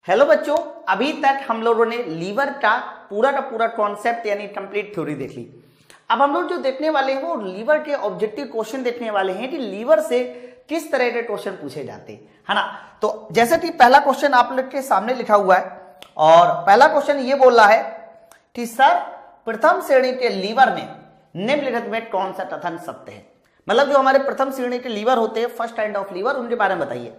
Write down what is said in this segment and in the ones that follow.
Hello बच्चों, अभी तक हम लोगों ने लीवर का पूरा कॉन्सेप्ट यानी कंप्लीट थ्योरी देख ली। अब हम लोग जो देखने वाले हैं वो लीवर के ऑब्जेक्टिव क्वेश्चन देखने वाले हैं कि लीवर से किस तरह के क्वेश्चन पूछे जाते हैं, है ना। तो जैसे कि पहला क्वेश्चन आप लोग के सामने लिखा हुआ है और पहला क्वेश्चन ये बोल रहा है कि सर प्रथम श्रेणी के लीवर में निम्नलिखित में कौन सा कथन सत्य है। मतलब जो हमारे प्रथम श्रेणी के लीवर होते हैं, फर्स्ट काइंड ऑफ लीवर, उनके बारे में बताइए।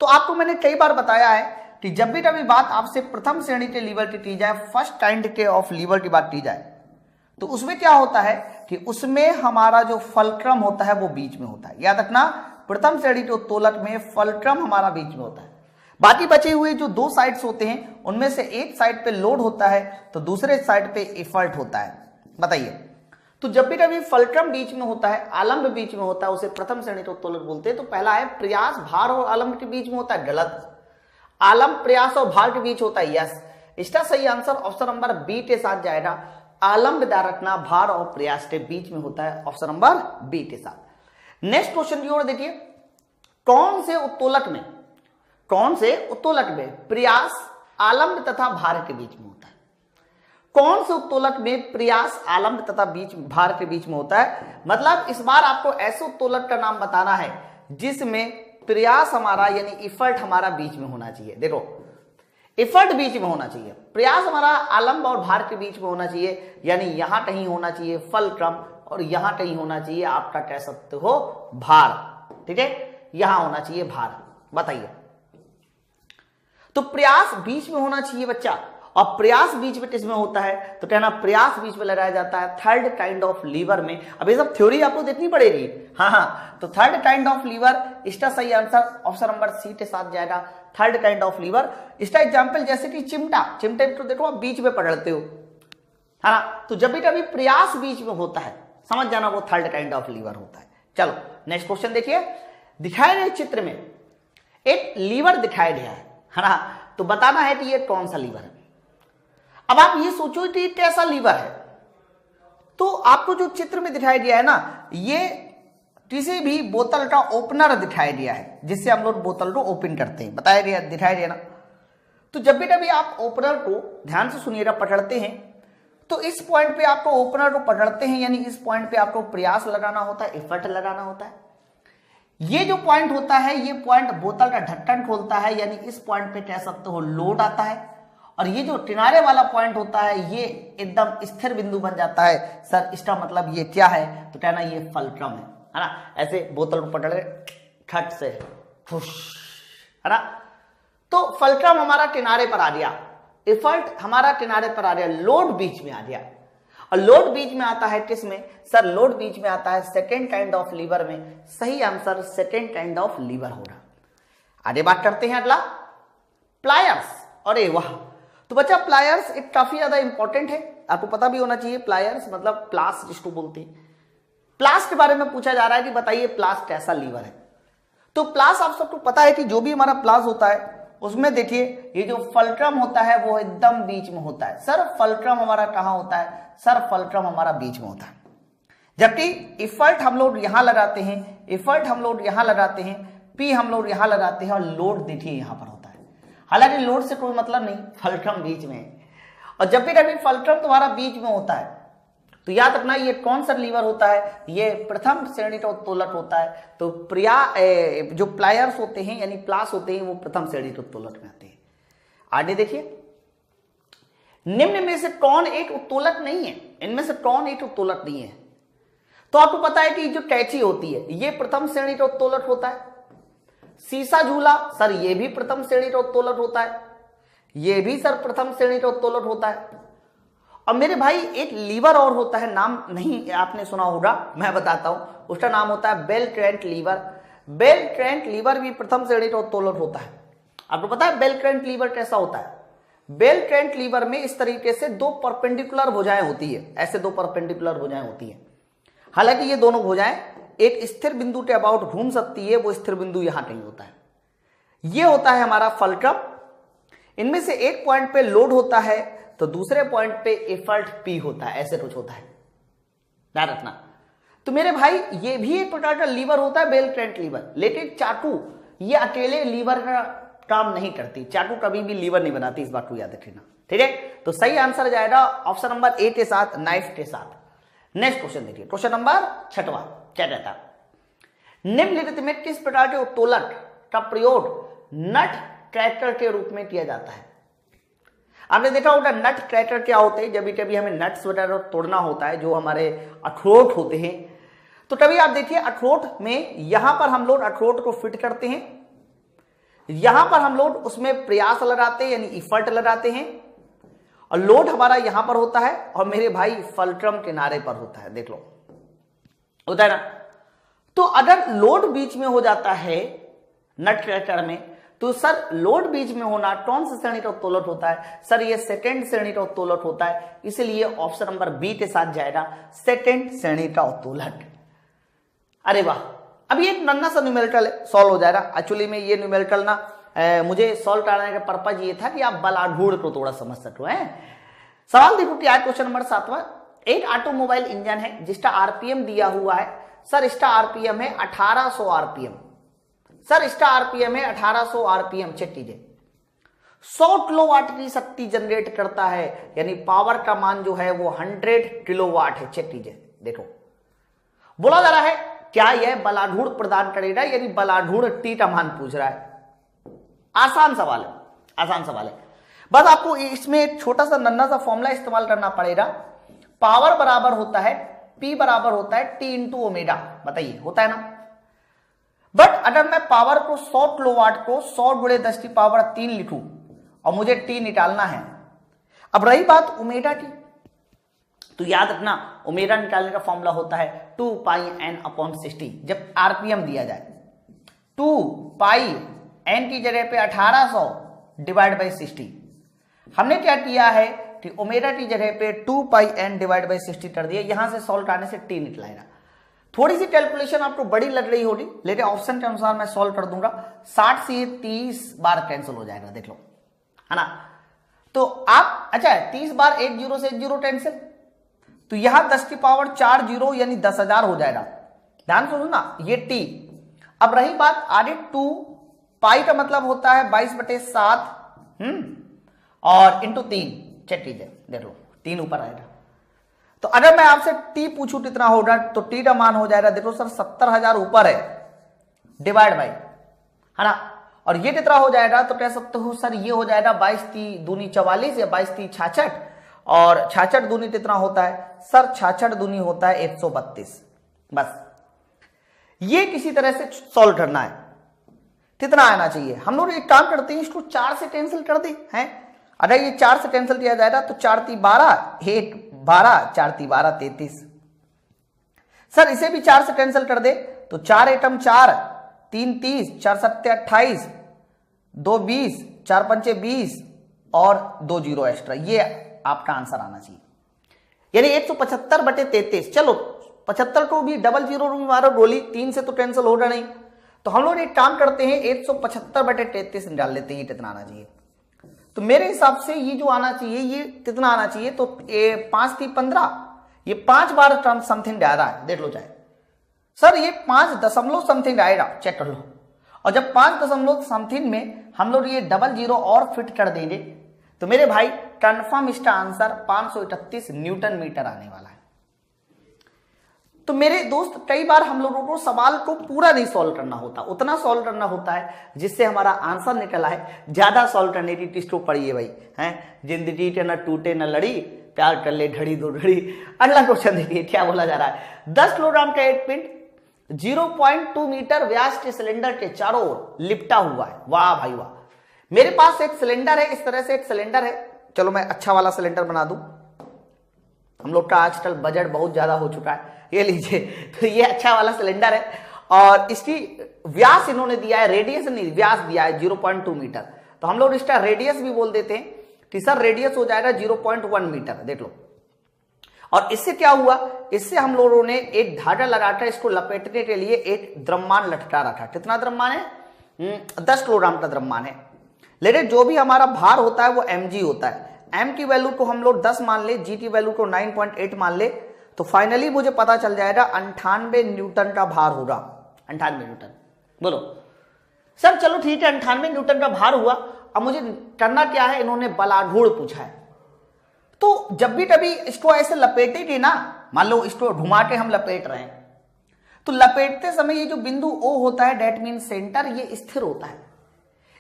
तो आपको मैंने कई बार बताया है कि जब भी कभी बात आपसे प्रथम श्रेणी के लीवर की जाए, फर्स्ट काइंड के ऑफ लीवर की बात की जाए, तो उसमें क्या होता है कि उसमें हमारा जो फलक्रम होता है वो बीच में होता है। याद रखना, प्रथम श्रेणी के उत्तोलक में फलक्रम हमारा बीच में होता है। बाकी बचे हुए जो दो साइड्स होते हैं उनमें से एक साइड पे लोड होता है तो दूसरे साइड पे इफर्ट होता है। बताइए, तो जब भी कभी फलक्रम बीच में होता है, आलम्ब बीच में होता है, उसे प्रथम श्रेणी का उत्तोलक बोलते हैं। तो पहला है प्रयास भार और आलम्ब के बीच में होता है, गलत। आलम्ब प्रयास और भार के बीच होता है, यस। इसका सही आंसर ऑप्शन नंबर बी के साथ जाएगा। आलम्ब ध्यान रखना भार और प्रयास के बीच में होता है, ऑप्शन नंबर बी के साथ। नेक्स्ट क्वेश्चन की ओर देखिए, कौन से उत्तोलक में प्रयास आलम्ब तथा भार के बीच में होता है। कौन से उत्तोलक में प्रयास आलम्ब तथा भार के बीच में होता है। मतलब इस बार आपको ऐसे उत्तोलक का नाम बताना है जिसमें प्रयास हमारा यानी इफर्ट हमारा बीच में होना चाहिए। देखो, इफर्ट बीच में होना चाहिए, प्रयास हमारा आलम्ब और भार के बीच में होना चाहिए, यानी यहां कहीं होना चाहिए फलक्रम और यहां कहीं होना चाहिए आपका कह सकते हो भार। ठीक है, यहां होना चाहिए भार। बताइए, तो प्रयास बीच में होना चाहिए बच्चा, और प्रयास बीच में किसमें होता है तो कहना प्रयास बीच में लगाया जाता है थर्ड काइंड ऑफ लीवर में। अब ये सब थ्योरी आपको देखनी पड़ेगी। हाँ, तो थर्ड काइंड ऑफ लीवर, इसका सही आंसर ऑप्शन नंबर सी के साथ जाएगा, थर्ड काइंड ऑफ लीवर। इसका एग्जांपल जैसे कि चिमटे तो देखो आप बीच में पकड़ते हो, है ना। तो जब भी कभी प्रयास बीच में होता है समझ जाना वो थर्ड काइंड ऑफ लीवर होता है। चलो नेक्स्ट क्वेश्चन देखिए, दिखाए गए चित्र में एक लीवर दिखाया गया है ना। तो बताना है कि ये कौन सा लीवर है। अब आप ये सोचो कि कैसा लीवर है, तो आपको जो चित्र में दिखाई दिया है ना, ये किसी भी बोतल का ओपनर दिखाई दिया है जिससे हम लोग बोतल को ओपन करते हैं। बताया गया, दिखाई दिया ना। तो जब भी कभी आप ओपनर को ध्यान से सुनिएगा पकड़ते हैं, तो इस पॉइंट पे आपको ओपनर को पकड़ते हैं, यानी इस पॉइंट पे आपको प्रयास लगाना होता है, एफर्ट लगाना होता है। ये जो पॉइंट होता है, ये पॉइंट बोतल का ढक्कन खोलता है, यानी इस पॉइंट पे कह सकते हो लोड आता है। और ये जो किनारे वाला पॉइंट होता है ये एकदम स्थिर बिंदु बन जाता है। सर इसका मतलब ये क्या है तो कहना ये फलक्रम है ना। ऐसे बोतल को पकड़े खट से फुश, है ना। तो फलक्रम हमारा किनारे पर आ गया, इफर्ट हमारा किनारे पर आ गया, लोड बीच में आ गया। और लोड बीच में आता है किसमें सर, लोड बीच में आता है सेकेंड काइंड ऑफ लीवर में। सही answer second kind of lever होगा। आगे बात करते हैं अगला, प्लायर्स। अरे वाह, तो बच्चा प्लायर्स एक काफी ज्यादा इंपॉर्टेंट है, आपको पता भी होना चाहिए। प्लायर्स मतलब प्लास जिसको बोलते हैं। प्लास के बारे में पूछा जा रहा है कि बताइए प्लास कैसा लीवर है। तो प्लास आप सबको पता है कि जो भी हमारा प्लास होता है उसमें देखिए ये जो फलक्रम होता है वो एकदम बीच में होता है। सर फलक्रम हमारा कहां होता है, सर फलक्रम हमारा बीच में होता है। जबकि इफर्ट हम लोग यहां लगाते हैं, इफर्ट हम लोग यहां लगाते हैं, पी हम लोग यहां लगाते हैं, और लोड देखिए यहां पर होता है। हालांकि लोड से कोई मतलब नहीं, फलक्रम बीच में है। और जब भी कभी फलक्रम तुम्हारा बीच में होता है तो याद रखना ये कौन सा लीवर होता है, ये प्रथम श्रेणी का उत्तोलक होता है। तो जो प्लायर्स होते हैं यानी प्लास होते हैं वो प्रथम श्रेणी के उत्तोलक में आते हैं। आगे देखिए, निम्न में से कौन एक उत्तोलक नहीं है, इनमें से कौन एक उत्तोलक नहीं है। तो आपको पता है कि जो कैंची होती है ये प्रथम श्रेणी का उत्तोलक होता है। सीसा झूला, सर ये भी प्रथम श्रेणी का उत्तोलक होता है, ये भी सर प्रथम श्रेणी का उत्तोलक होता है। और मेरे भाई एक लीवर और होता है, नाम नहीं आपने सुना होगा, मैं बताता हूं, उसका नाम होता है bell trent lever. Bell trent lever भी प्रथम श्रेणी का उत्तोलक होता है। आपको पता है बेल ट्रेंट लीवर कैसा होता है। बेल ट्रेंट लीवर में इस तरीके से दो परपेंडिकुलर भुजाएं होती है, ऐसे दो परपेंडिकुलर भुजाएं होती है। हालांकि ये दोनों भुजाएं एक स्थिर बिंदु के अबाउट घूम सकती है, वो स्थिर बिंदु यहां कहीं होता है। ये होता है हमारा फलक्रम। इनमें से एक पॉइंट पे लोड होता है तो दूसरे पॉइंट पे एफर्ट पी होता है, ऐसे कुछ होता है, ध्यान रखना। तो मेरे भाई ये भी एक प्रकार का लीवर होता है बेल ट्रेंट लीवर, लेकिन चाकू ये अकेले लीवर का काम नहीं करती, चाकू कभी भी लीवर नहीं बनाती, इस बात को याद रखना, ठीक है। तो सही आंसर जाएगा ऑप्शन नंबर ए के साथ, नाइफ के साथ। नेक्स्ट क्वेश्चन देखिए, क्वेश्चन नंबर 6वां क्या कहता है, निम्नलिखित में किस प्रकार के उत्तोलक का प्रयोग नट क्रैकर के रूप में किया जाता है। आपने देखा होगा नट क्रैकर क्या होते हैं, जब कभी हमें नट्स वगैरह तोड़ना होता है, जो हमारे अखरोट होते हैं, तो तभी आप देखिए अखरोट में यहां पर हम लोग अखरोट को फिट करते हैं, यहां पर हम लोग उसमें प्रयास लगाते हैं यानी इफर्ट लगाते हैं, और लोड हमारा यहां पर होता है, और मेरे भाई फल्क्रम किनारे पर होता है, देख लो होता है ना। तो अगर लोड बीच में हो जाता है नट क्रैकर में, तो सर लोड बीच में होना कौन सी श्रेणी का उत्तोलक होता है, सर ये सेकंड श्रेणी का उत्तोलक होता है, इसलिए ऑप्शन नंबर बी के साथ जाएगा सेकंड श्रेणी का उत्तोलक। अरे वाह, अब ये नन्ना सा न्यूमेरिकल सॉल्व हो जाएगा। एक्चुअली में ये न्यूमेरिकल ना मुझे सॉल्व कराने का पर्पज ये था कि आप बलाढूर को थोड़ा समझ सको है। सवाल देखो क्या है, क्वेश्चन नंबर 7वां, एक ऑटोमोबाइल इंजन है जिसका आरपीएम दिया हुआ है, सर इसका आरपीएम है 1800 आरपीएम, सर इसका आरपीएम है 1800 आरपीएम, चेक कीजिए 100 किलोवाट की शक्ति जनरेट करता है, यानी पावर का मान जो है वो 100 किलोवाट है, चेक कीजिए। देखो बोला जा रहा है क्या यह बलाढूर प्रदान करेगा, यानी बलाढूर टी का मान पूछ रहा है। आसान सवाल है, आसान सवाल है, बस आपको इसमें एक छोटा सा नन्ना सा फॉर्मूला इस्तेमाल करना पड़ेगा। पावर बराबर होता है P बराबर होता है T इंटू ओमेगा, बताइए होता है ना। बट अगर मैं पावर को 100 किलोवाट को 100 गुणे 10 की पावर 3 लिखूं और मुझे T निकालना है, अब रही बात ओमेगा की, तो याद रखना ओमेगा निकालने का फॉर्मूला होता है 2 पाई n अपॉन 60। जब आरपीएम दिया जाए 2 पाई n की जगह पे 1800 डिवाइड बाई 60, हमने क्या किया है कि ओमेगा की जगह पे 2 पाई n डिवाइड बाई 60 कर दिया, यहां से सॉल्व करने से T निकलाएगा। थोड़ी सी कैलकुलेशन आपको बड़ी लग रही होगी, लेकिन ऑप्शन के अनुसार मैं सॉल्व कर दूंगा। 60 से 30 बार कैंसिल हो जाएगा, देख लो है ना। तो आप अच्छा 30 बार 1 जीरो से 1 जीरो कैंसिल, तो यहां 10 की पावर 4 जीरो यानी 10,000 हो जाएगा। ध्यान से सुनना ये T। अब रही बात आगे 2 पाई का मतलब होता है 22/7 और इंटू 3, चेक कीजिए देख लो 3 ऊपर आएगा। तो अगर मैं आपसे T पूछूं कितना होगा, तो T का मान हो जाएगा, देखो सर 70,000 ऊपर है, डिवाइड बाई है ना, और ये कितना हो जाएगा, तो कह सकते हो सर ये हो जाएगा 22 × 2 = 44 या 22 × 66, और 66 दूनी कितना होता है, सर 66 दूनी होता है 132। बस ये किसी तरह से सॉल्व करना है, कितना आना चाहिए। हम लोग एक काम करते हैं, इसको 4 से कैंसिल कर दे हैं। अगर ये 4 से कैंसिल किया जाएगा तो 4 × 3 = 12, 1 12, 4 × 3 = 12 33। सर इसे भी 4 से कैंसिल कर दे तो 4 एकम 4, 3 30, 4 7 28, 2 20, 4 5 20 और 2 जीरो एक्स्ट्रा, ये आपका आंसर आना चाहिए, यानी 175/33। चलो 75 को भी डबल जीरो भी मारो गोली, 3 से तो कैंसिल होगा नहीं, तो हम लोग एक काम करते हैं 175/33 निकाल लेते हैं, ये कितना आना चाहिए। तो मेरे हिसाब से ये जो आना चाहिए ये कितना आना चाहिए, तो 5 × 3 = 15, ये 5 बार समथिंग आ रहा है, देख लो चाहे सर ये 5 दशमलव समथिंग आएगा, चेक कर लो। और जब 5 दशमलव समथिंग में हम लोग ये डबल जीरो और फिट कर देंगे, तो मेरे भाई कंफर्म इसका आंसर 531 न्यूटन मीटर आने वाला है। तो मेरे दोस्त कई बार हम लोगों को सवाल को पूरा नहीं सॉल्व करना होता, उतना सॉल्व करना होता है जिससे हमारा आंसर निकला है। ज्यादा सॉल्व करने की टिस्ट पड़ी है भाई, हैं जिंदगी के न टूटे न लड़ी, प्यार कर ले घड़ी दो घड़ी। अगला क्वेश्चन देखिए क्या बोला जा रहा है, 10 किलोग्राम का एक पिंड 0.2 मीटर व्यास के सिलेंडर के चारों ओर लिपटा हुआ है। वाह भाई वाह, मेरे पास एक सिलेंडर है, इस तरह से एक सिलेंडर है, चलो मैं अच्छा वाला सिलेंडर बना दूं। हम लोग का आजकल बजट बहुत ज्यादा हो चुका है, ये लीजिए, तो ये अच्छा वाला सिलेंडर है और इसकी व्यास इन्होंने दिया है, रेडियस नहीं व्यास दिया है 0.2 मीटर, तो हम लोग इसका रेडियस भी बोल देते हैं कि सर रेडियस हो जाएगा 0.1 मीटर, देख लो। और इससे क्या हुआ, इससे हम लोगों ने एक धागा लगाकर इसको लपेटने के लिए एक द्रव्यमान लटका रखा। कितना द्रव्यमान है, 10 किलोग्राम का द्रव्यमान है, लेकिन जो भी हमारा भार होता है वो mg होता है। m की वैल्यू को हम लोग 10 मान ले, g की वैल्यू को 9.8 मान ले, तो फाइनली मुझे पता चल जाएगा 98 न्यूटन का भार होगा। 98 न्यूटन, बोलो सर चलो ठीक है 98 न्यूटन का भार हुआ, अब मुझे करना क्या है, इन्होंने बलाढ्योड़ पूछा है। तो जब भी कभी इसको ऐसे लपेटेंगे ना, मान लो इसको घुमा के हम लपेट रहे हैं, तो लपेटते समय ये जो बिंदु O होता है डेट मीन सेंटर, ये स्थिर होता है।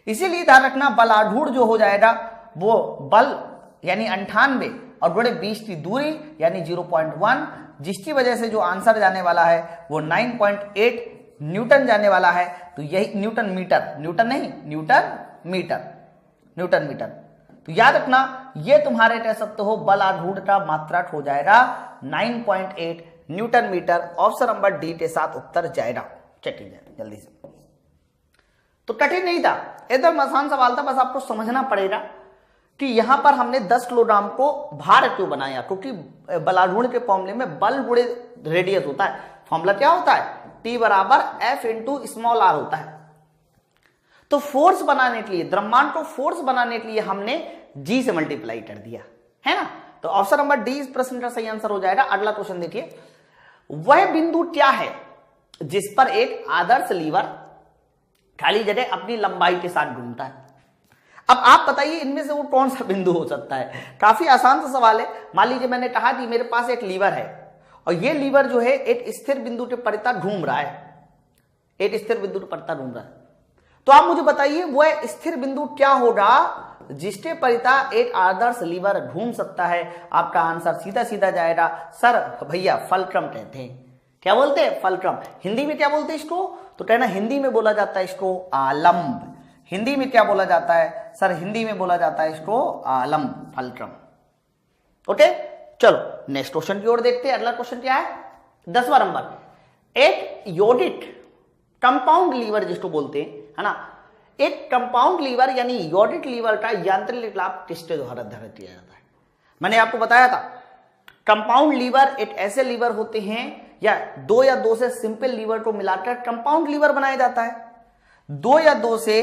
इसीलिए ध्यान रखना बलाढ्योड़ जो हो जाएगा वो बल यानी 98 और बड़े 20 की दूरी यानी 0.1, जिसकी वजह से जो आंसर जाने वाला है वो 9.8 न्यूटन जाने वाला है। तो यही न्यूटन मीटर, न्यूटन नहीं न्यूटन मीटर, न्यूटन मीटर। तो याद रखना ये तुम्हारे कह सकते हो बलाढ्योड़ का मात्रक हो जाएगा 9.8 newton metre. Option number D के साथ उत्तर जाएगा। चेक कीजिए जल्दी से। तो कठिन नहीं था, एकदम आसान सवाल था, बस आपको समझना पड़ेगा कि यहां पर हमने 10 किलोग्राम को भार क्यों बनाया, क्योंकि बलाढ्योड़ के फॉर्मूले में बल गुणे रेडियस होता है। फॉर्मूला क्या होता है, T बराबर F इंटू स्मॉल r होता है। तो फोर्स बनाने के लिए, द्रव्यमान को फोर्स बनाने के लिए हमने G से मल्टीप्लाई कर दिया है ना। तो ऑप्शन नंबर डी इस प्रश्न का सही आंसर हो जाएगा। अगला क्वेश्चन देखिए, वह बिंदु क्या है जिस पर एक आदर्श लीवर खाली जगह अपनी लंबाई के साथ घूमता है। अब आप बताइए इनमें से वो कौन सा बिंदु हो सकता है। काफी आसान सा सवाल है। मान लीजिए मैंने कहा कि मेरे पास एक लीवर है और ये लीवर जो है एक स्थिर बिंदु के परितः घूम रहा है, एक स्थिर बिंदु के परितः घूम रहा है। तो आप मुझे बताइए वह स्थिर बिंदु क्या होगा जिसके परितः एक आदर्श लीवर घूम सकता है। आपका आंसर सीधा सीधा जाएगा सर भैया फलक्रम कहते हैं। क्या बोलते हैं, फलक्रम। हिंदी में क्या बोलते हैं इसको, तो कहना हिंदी में बोला जाता है इसको आलंब। हिंदी में क्या बोला जाता है सर, हिंदी में बोला जाता है इसको आलंब, फलक्रम। ओके चलो नेक्स्ट क्वेश्चन की ओर देखते हैं। अगला क्वेश्चन क्या है, 10वां नंबर। एक योडिक कंपाउंड लीवर जिसको बोलते हैं है ना, एक कंपाउंड लीवर यानी योडिक लीवर का यांत्रिक लाभ किसके द्वारा निर्धारित किया जाता है। मैंने आपको बताया था कंपाउंड लीवर एक ऐसे लीवर होते हैं या दो से सिंपल लीवर को मिलाकर कंपाउंड लीवर बनाया जाता है। 2 या 2 से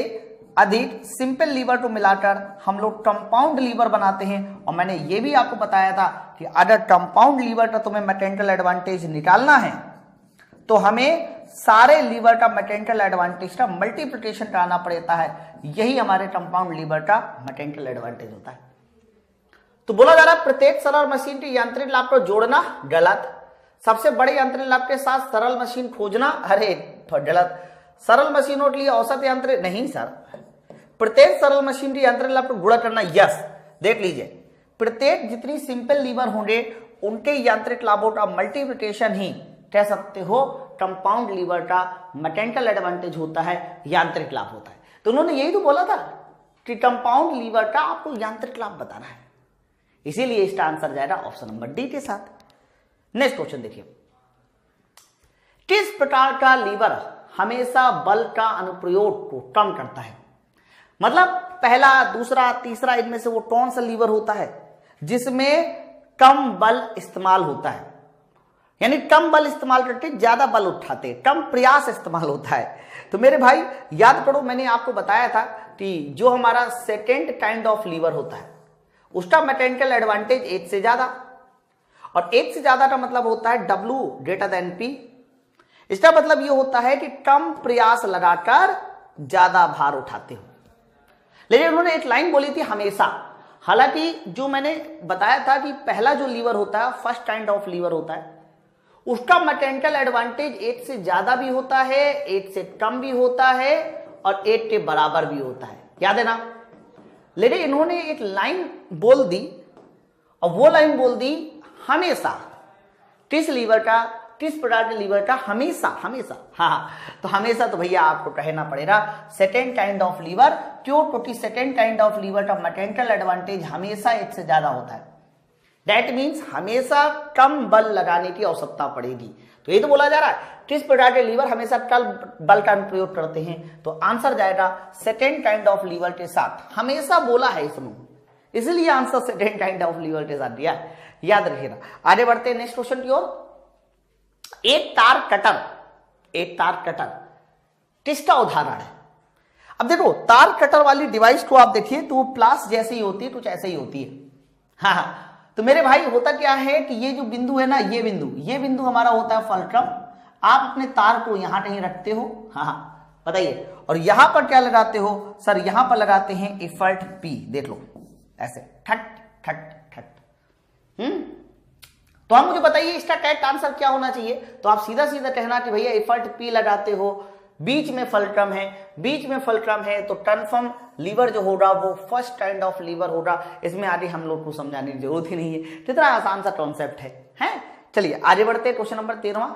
अधिक सिंपल लीवर को मिलाकर हम लोग कंपाउंड लीवर बनाते हैं। और मैंने ये भी आपको बताया था कि अगर कंपाउंड लीवर का तुम्हें मैकेनिकल एडवांटेज निकालना है तो हमें सारे लीवर का मैकेनिकल एडवांटेज का मल्टीप्लिकेशन कराना पड़ता है। यही हमारे कंपाउंड लीवर का मैकेनिकल एडवांटेज होता है। तो बोला जा रहा है प्रत्येक सरल मशीन के यांत्रिक लाभ को जोड़ना गलत, सबसे बड़े यांत्रिक लाभ के साथ सरल मशीन खोजना, अरे गलत। सरल मशीनों के लिए औसत यांत्रिक नहीं सर, प्रत्येक सरल मशीन के यांत्रिक लाभ को गुणा करना यस। देख लीजिए प्रत्येक जितनी सिंपल लीवर होंगे उनके यांत्रिक लाभों का मल्टीप्लिकेशन ही कह सकते हो कंपाउंड लीवर का मैकेनिकल एडवांटेज होता है, यांत्रिक लाभ होता है। तो उन्होंने यही तो बोला था कि कंपाउंड लीवर का आपको यांत्रिक लाभ बताना है, इसीलिए इसका आंसर जाएगा ऑप्शन नंबर डी के साथ। नेक्स्ट क्वेश्चन देखिए, किस प्रकार का लीवर हमेशा बल का अनुप्रयोग को कम करता है। मतलब पहला, दूसरा, तीसरा, इनमें से वो कौन सा लीवर होता है जिसमें कम बल इस्तेमाल होता है, यानी कम बल इस्तेमाल करके ज्यादा बल उठाते, कम प्रयास इस्तेमाल होता है। तो मेरे भाई याद करो, मैंने आपको बताया था कि जो हमारा सेकेंड काइंड ऑफ लीवर होता है उसका मैकेनिकल एडवांटेज 1 से ज्यादा, और 1 से ज्यादा का मतलब होता है W ग्रेटर देन P। इसका मतलब ये होता है कि कम प्रयास लगाकर ज्यादा भार उठाते हो। लेकिन उन्होंने एक लाइन बोली थी हमेशा, हालांकि जो मैंने बताया था कि पहला जो लीवर होता है फर्स्ट काइंड ऑफ लीवर होता है, उसका मैकेनिकल एडवांटेज 1 से ज्यादा भी होता है, 1 से कम भी होता है और 1 के बराबर भी होता है, याद है ना। लेकिन इन्होंने एक लाइन बोल दी, और वो लाइन बोल दी हमेशा, किस लीवर का, किस प्रकार के लीवर का, हमेशा, हमेशा। हाँ, तो हमेशा तो भैया आपको कहना पड़ेगा सेकेंड काइंड ऑफ लीवर। क्यों, क्योंकि सेकेंड काइंड ऑफ लीवर का मैकेनिकल एडवांटेज हमेशा 1 से ज्यादा होता है। दैट मीन्स हमेशा कम बल लगाने की आवश्यकता पड़ेगी। तो ये तो बोला जा रहा है किस प्रकार के लीवर हमेशा कम बल का प्रयोग करते हैं, तो आंसर जाएगा सेकेंड काइंड ऑफ लीवर के साथ। हमेशा बोला है इसमें, इसलिए answer second kind of lever के साथ दिया, याद रखिएगा। आगे बढ़ते हैं नेक्स्ट क्वेश्चन की ओर। एक तार कटर, एक तार कटर किसका उदाहरण है। अब देखो तार कटर वाली डिवाइस को आप देखिए तो वो प्लास जैसी ही होती है, कुछ ऐसे ही होती है। हाँ, तो मेरे भाई होता क्या है कि ये जो बिंदु है ना, ये बिंदु हमारा होता है फलक्रम। आप अपने तार को यहां कहीं रखते हो, हाँ बताइए, और यहां पर क्या लगाते हो सर, यहां पर लगाते हैं एफर्ट P, देख लो ऐसे ठट ठट ठट। तो आप मुझे बताइए इसका करेक्ट आंसर क्या होना चाहिए। तो आप सीधा सीधा कहना कि भैया एफर्ट P लगाते हो, बीच में फल्क्रम है, बीच में फल्क्रम है तो कन्फर्म लीवर जो होगा वो फर्स्ट काइंड ऑफ लीवर होगा। इसमें आगे हम लोग को समझाने की जरूरत ही नहीं है, कितना आसान सा कॉन्सेप्ट है? चलिए आगे बढ़ते हैं। क्वेश्चन नंबर 13वां,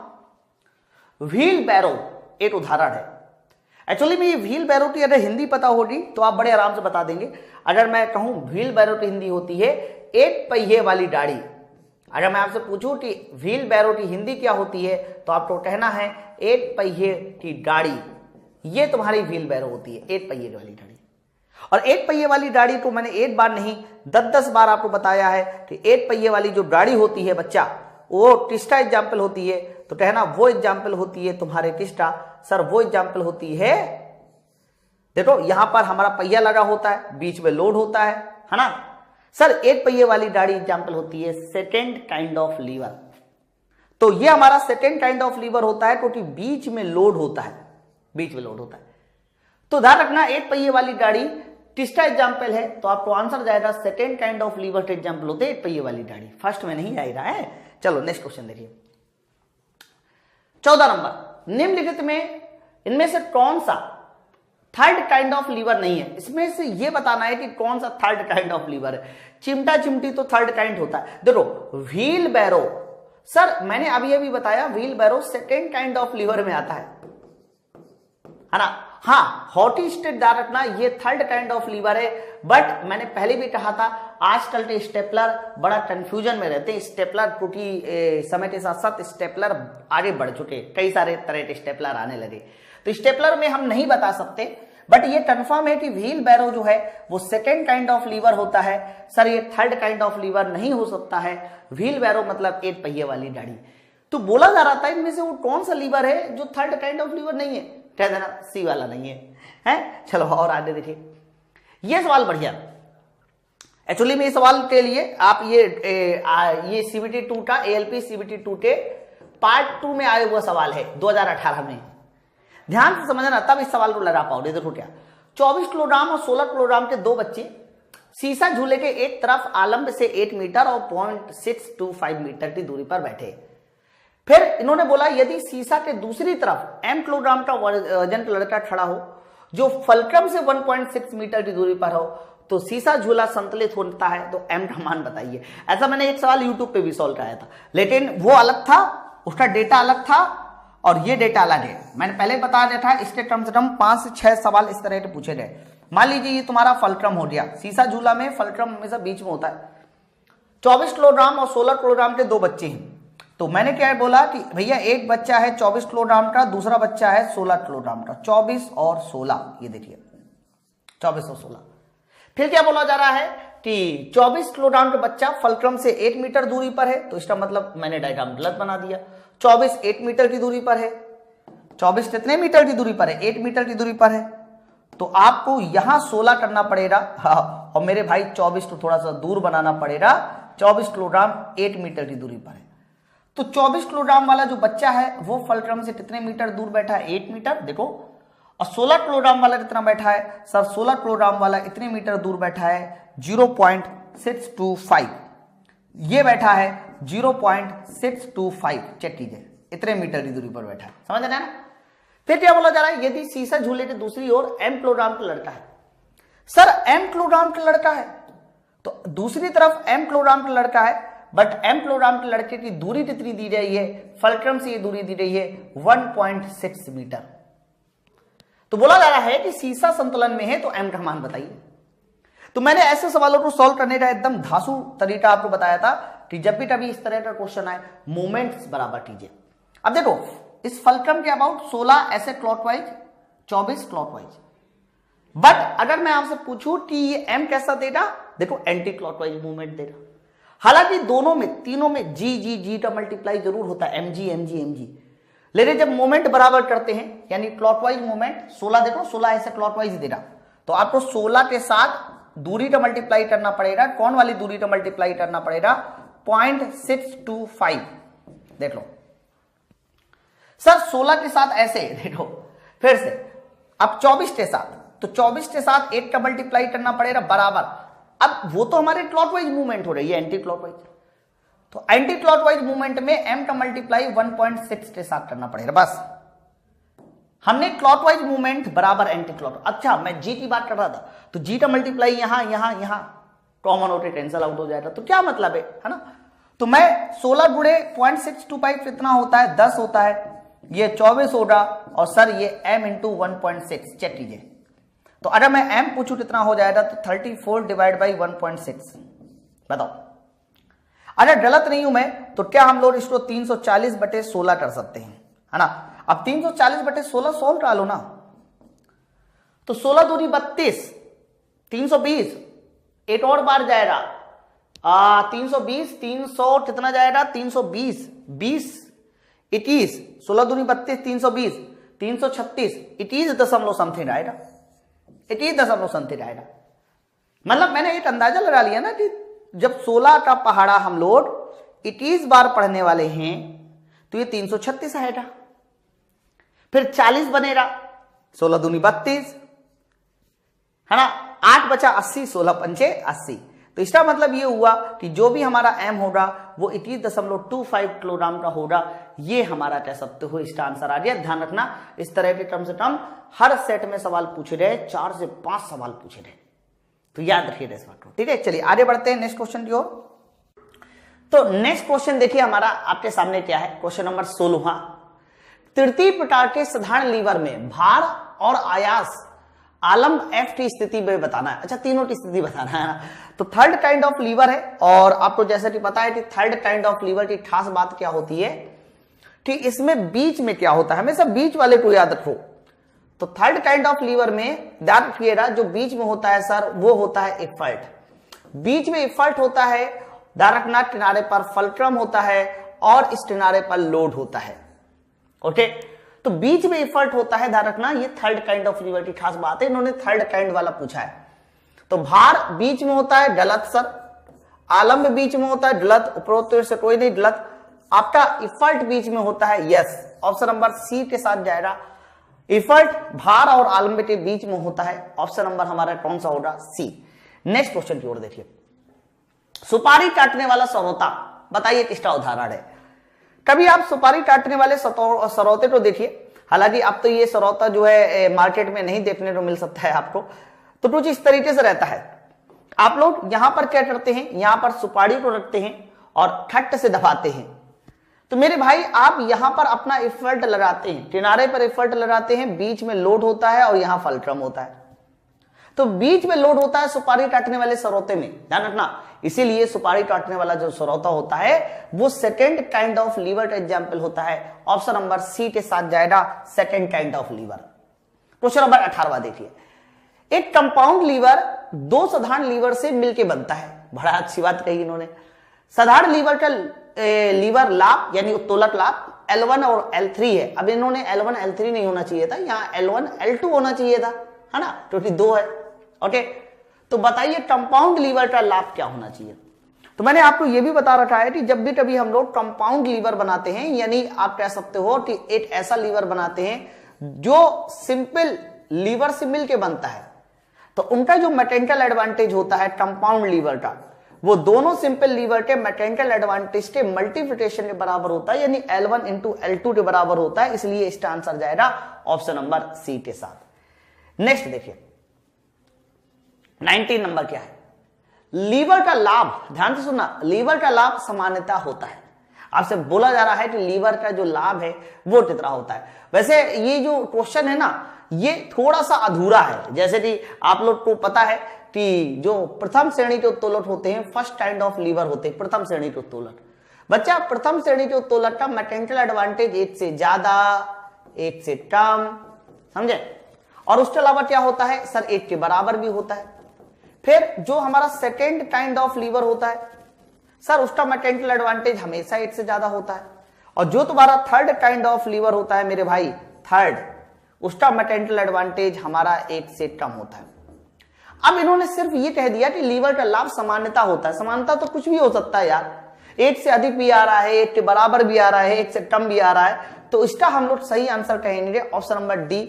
व्हील बैरो एक उदाहरण है। एक्चुअली में ये व्हील बैरो की अगर हिंदी पता होगी तो आप बड़े आराम से बता देंगे। अगर मैं कहूं व्हील बैरो की हिंदी होती है एक पहिए वाली गाड़ी। अगर मैं आपसे पूछूं कि व्हील बैरो की हिंदी क्या होती है तो आपको कहना है एक पहिए की गाड़ी। ये तुम्हारी व्हील बैरो होती है, एक पहिए वाली गाड़ी। और एक पहिए वाली गाड़ी को मैंने एक बार नहीं 10-10 बार आपको बताया है कि एक पहिए वाली जो गाड़ी होती है बच्चा, वो किसका एग्जाम्पल होती है। तो कहना वो एग्जाम्पल होती है तुम्हारे किसका सर, वो एग्जाम्पल होती है, देखो यहां पर हमारा पहिया लगा होता है, बीच में लोड होता है ना सर। एक पहिए वाली गाड़ी एग्जाम्पल होती है सेकेंड काइंड ऑफ लीवर। तो ये हमारा सेकेंड काइंड ऑफ लीवर होता है क्योंकि बीच में लोड होता है, बीच में लोड होता है। तो ध्यान रखना एक पहिए वाली गाड़ी किसका एग्जाम्पल है, तो आपको आंसर जाएगा सेकेंड काइंड ऑफ लीवर के एग्जाम्पल होते हैं एक पहिए वाली गाड़ी, फर्स्ट में नहीं आएगा है। चलो नेक्स्ट क्वेश्चन देखिए 14 नंबर, निम्नलिखित में इनमें से कौन सा थर्ड काइंड ऑफ लीवर नहीं है। इसमें से ये बताना है कि कौन सा थर्ड काइंड ऑफ लीवर है। चिमटा चिमटी तो थर्ड काइंड होता है। देखो व्हील बैरो सर, मैंने अभी बताया wheelbarrow second kind of lever में आता है ना। हाँ हॉटी स्टेट ध्यान रखना ये थर्ड काइंड ऑफ लीवर है। बट मैंने पहले भी कहा था आजकल के स्टेपलर बड़ा कंफ्यूजन में रहते हैं। स्टेपलर क्योंकि समय के साथ साथ स्टेपलर आगे बढ़ चुके, कई सारे तरह के स्टेपलर आने लगे, तो स्टेपलर में हम नहीं बता सकते। बट ये कंफर्म है कि व्हील बैरो जो है वो सेकेंड काइंड ऑफ लीवर होता है सर, ये थर्ड काइंड ऑफ लीवर नहीं हो सकता है। व्हील बैरो मतलब एक पहिए वाली गाड़ी। तो बोला जा रहा था इनमें से वो कौन सा लीवर है जो थर्ड काइंड ऑफ लीवर नहीं है, कह देना सी वाला नहीं है? चलो और आगे देखिए, ये सवाल बढ़िया। एक्चुअली में इस सवाल के लिए आप ये CBT 2 का ALP CBT 2 के पार्ट 2 में आया हुआ सवाल है 2018 में। ध्यान से समझना तब इस सवाल को लगा पाओगे। देखो क्या, 24 किलोग्राम और 16 किलोग्राम के दो बच्चे सीसा झूले के एक तरफ आलंब से 8 मीटर और 0.625 मीटर की दूरी पर बैठे। फिर इन्होंने बोला यदि सीसा के दूसरी तरफ m किलोग्राम का वजन का लड़का खड़ा हो जो फल्क्रम से 1.6 मीटर की दूरी पर हो तो सीसा झूला संतुलित होता है, तो m का मान बताइए। ऐसा मैंने एक सवाल YouTube पे भी सॉल्व कराया था, लेकिन वो अलग था, उसका डेटा अलग था और ये डेटा अलग है। मैंने पहले बता दिया था इसके कम से कम 5 से 6 सवाल इस तरह के पूछे गए। मान लीजिए ये तुम्हारा फल्क्रम हो गया, सीसा झूला में फल्क्रम हमेशा बीच में होता है। 24 किलोग्राम और 16 किलोग्राम के दो बच्चे हैं। तो मैंने क्या बोला कि भैया एक बच्चा है 24 किलोग्राम का, दूसरा बच्चा है 16 किलोग्राम का। 24 और 16, ये देखिए 24 और 16। फिर क्या बोला जा रहा है कि 24 किलोग्राम का बच्चा फल्क्रम से 8 मीटर दूरी पर है, तो इसका मतलब मैंने डायग्राम गलत बना दिया। 24 8 मीटर की दूरी पर है। 24 कितने मीटर की दूरी पर है? 8 मीटर की दूरी पर है। तो आपको यहां 16 करना पड़ेगा। हाँ, और मेरे भाई 24 को थोड़ा सा दूर बनाना पड़ेगा। 24 किलोग्राम 8 मीटर की दूरी पर है। तो 24 किलोग्राम वाला जो बच्चा है वो फल्क्रम से कितने मीटर दूर बैठा है? 8 मीटर। देखो, और 16 किलोग्राम वाला कितना बैठा है? सर 16 किलोग्राम वाला इतने मीटर दूर बैठा है 0.625। ये बैठा है 0.625। चेक कीजिए, इतने मीटर की दूरी पर बैठा है। समझ रहे हैं ना? फिर क्या बोला जा रहा है, यदि सीसा झूले के दूसरी ओर m किलोग्राम का लड़का है। सर m किलोग्राम का लड़का है तो दूसरी तरफ m किलोग्राम का लड़का है, बट m किलोग्राम के लड़के की दूरी कितनी दी गई है? फल्क्रम से ये दूरी दी गई है 1.6 मीटर। तो बोला जा रहा है कि सीसा संतुलन में है, तो m का मान बताइए। तो मैंने ऐसे सवालों को सॉल्व करने का एकदम धांसू तरीका आपको बताया था कि जब भी कभी इस तरह का क्वेश्चन आए मोमेंट्स बराबर कीजिए। अब देखो इस फल्क्रम के अबाउट 16 ऐसे क्लॉकवाइज, 24 क्लॉकवाइज। बट अगर मैं आपसे पूछूं कि ये m कैसा देगा, देखो एंटी क्लॉकवाइज मूवमेंट देगा। हालांकि दोनों में, तीनों में जी का मल्टीप्लाई जरूर होता है, mg। लेकिन जब मोमेंट बराबर करते हैं यानी क्लॉकवाइज मूवमेंट, 16 देखो 16 ऐसे क्लॉकवाइज देगा, तो आपको 16 के साथ दूरी का मल्टीप्लाई करना पड़ेगा। कौन वाली दूरी का मल्टीप्लाई करना पड़ेगा? 0.625। देख लो सर 16 के साथ ऐसे देखो, फिर से अब 24 के साथ, तो 24 के साथ 8 का मल्टीप्लाई करना पड़ेगा बराबर। अब वो तो हमारे क्लॉकवाइज मूवमेंट हो रही है, एंटी क्लॉकवाइज, तो एंटी क्लॉकवाइज मूवमेंट में m का मल्टीप्लाई 1.6 के साथ करना पड़ेगा। बस हमने क्लॉकवाइज मूवमेंट बराबर एंटी क्लॉक। अच्छा मैं g की बात कर रहा था, तो g का मल्टीप्लाई यहां यहां यहां कॉमन होते कैंसिल आउट हो जाएगा, तो क्या मतलब है ना। तो मैं 16 गुणे 0.625 कितना होता है, 10 होता है, ये 24 होगा, और सर ये m इंटू 1.6 चेक कीजिए। तो अगर मैं m पूछूं कितना हो जाएगा, तो 34 डिवाइड बाई 1.6, बताओ। अगर गलत नहीं हूं मैं, तो क्या हम लोग इसको 340/16 कर सकते हैं, है ना। अब 340/16 सोल्व करा लो ना, तो 16 दूनी 32, 320, 8 और बार जाएगा 320, 300 कितना जाएगा, 320, 20, 21, 16 दूनी 32, 320, 336, 21 दशमलव समथिंग आएगा, 21 दशमलव समथिंग आएगा। मतलब मैंने एक अंदाजा लगा लिया ना कि जब 16 का पहाड़ा हम लोग 21 बार पढ़ने वाले हैं, तो ये 336 आएगा, फिर 40 बनेगा, 16 दूनी 32, है ना, 8 बचा 80, 16 पंचे 80। तो इसका मतलब ये हुआ कि जो भी हमारा m होगा वो 21.25 किलोग्राम का होगा। ये हमारा कह सकते हो इसका आंसर आ गया। ध्यान रखना, इस तरह के कम से कम हर सेट में सवाल पूछे गए, 4 से 5 सवाल पूछे गए, तो याद रखिएगा इस बात को। ठीक है, चलिए आगे बढ़ते हैं नेक्स्ट क्वेश्चन की ओर। तो नेक्स्ट क्वेश्चन देखिए हमारा आपके सामने क्या है, क्वेश्चन नंबर 16। तृतीय प्रकार के साधारण लीवर में भार और आयास आलम्ब F की स्थिति में बताना है। अच्छा, तीनों की स्थिति बताना है ना। तो थर्ड काइंड ऑफ लीवर है, और आपको जैसा कि पता है कि थर्ड काइंड ऑफ लीवर की खास बात क्या होती है कि इसमें बीच में क्या होता है, हमेशा बीच वाले को याद रखो। तो थर्ड काइंड ऑफ लीवर में याद रखिएगा, जो बीच में होता है सर वो होता है इफल्ट। बीच में इफल्ट होता है, ध्यान रखना, किनारे पर फल्क्रम होता है और इस किनारे पर लोड होता है। ओके, तो बीच में इफल्ट होता है, ध्यान रखना, ये थर्ड काइंड ऑफ लीवर की खास बात है। इन्होंने थर्ड काइंड वाला पूछा है। तो भार बीच में होता है, गलत सर। आलम्ब बीच में होता है, गलत। उपरोक्त से कोई नहीं, गलत। आपका इफल्ट बीच में होता है, यस। ऑप्शन नंबर सी के साथ जाएगा। इफल्ट भार और आलम्ब के बीच में होता है, ऑप्शन नंबर हमारा कौन सा होगा, सी। नेक्स्ट क्वेश्चन की ओर देखिए। सुपारी काटने वाला सरौता, बताइए किसका उदाहरण है। कभी आप सुपारी काटने वाले सरौते को देखिए, हालांकि अब तो ये सरौता जो है मार्केट में नहीं देखने को मिल सकता है आपको। तो कुछ इस तरीके से रहता है। आप लोग यहां पर क्या करते हैं, यहां पर सुपारी को रखते हैं और खट्ट से दबाते हैं। तो मेरे भाई आप यहां पर अपना इफल्ट लगाते हैं, किनारे पर इफल्ट लगाते हैं, बीच में लोड होता है और यहां फल्क्रम होता है। तो बीच में लोड होता है सुपारी काटने वाले सरौते में, ध्यान रखना। इसीलिए सुपारी काटने वाला जो सरौता होता है वो सेकेंड काइंड ऑफ लीवर का एग्जाम्पल होता है। ऑप्शन नंबर सी के साथ जाएगा, second kind of lever. Question number 18 देखिए। एक कंपाउंड लीवर दो साधारण लीवर से मिलकर बनता है। बड़ा अच्छी बात कही इन्होंने। साधारण लीवर का लीवर लाभ यानी उत्तोलक लाभ L1 और L3 है। अब इन्होंने L1 L3 नहीं होना चाहिए था, यहाँ L1 L2 होना चाहिए था, है ना, क्योंकि 2 है। ओके, तो बताइए कंपाउंड लीवर का लाभ क्या होना चाहिए। तो मैंने आपको यह भी बता रखा है कि जब भी कभी हम लोग कंपाउंड लीवर बनाते हैं, यानी आप कह सकते हो कि एक ऐसा लीवर बनाते हैं जो सिंपल लीवर से मिलके बनता है, तो उनका जो मैकेनिकल एडवांटेज होता है कंपाउंड लीवर का, वो दोनों सिंपल लीवर के मैकेनिकल एडवांटेज के मल्टीप्लिकेशन के बराबर होता है, यानी L1 इंटू L2 के बराबर होता है। इसलिए इसका आंसर जाएगा ऑप्शन नंबर सी के साथ। नेक्स्ट देखिए 19 नंबर क्या है। लीवर का लाभ, ध्यान से सुनना, लीवर का लाभ सामान्यता होता है। आपसे बोला जा रहा है कि लीवर का जो लाभ है वो कितना होता है। वैसे ये जो क्वेश्चन है ना, ये थोड़ा सा अधूरा है। जैसे कि आप लोग को पता है कि जो प्रथम श्रेणी के उत्तोलक होते हैं, फर्स्ट काइंड ऑफ लीवर होते हैं प्रथम श्रेणी के उत्तोलक। बच्चा, प्रथम श्रेणी के उत्तोलक का मैकेनिकल एडवांटेज एक से ज्यादा, एक से कम, समझे। और उसके अलावा क्या होता है सर, एक के बराबर भी होता है। फिर जो हमारा सेकेंड काइंड ऑफ लीवर होता है सर, उसका मैकेनिकल एडवांटेज हमेशा एक से ज्यादा होता है। और जो तुम्हारा थर्ड काइंड ऑफ लीवर होता है मेरे भाई, थर्ड, उसका मैकेनिकल एडवांटेज हमारा एक से कम होता है। अब इन्होंने सिर्फ ये कह दिया कि लीवर का लाभ सामान्यता होता है। समानता तो कुछ भी हो सकता है यार, एक से अधिक भी आ रहा है, एक के बराबर भी आ रहा है, एक से कम भी आ रहा है। तो इसका हम लोग सही आंसर कहेंगे ऑप्शन नंबर डी,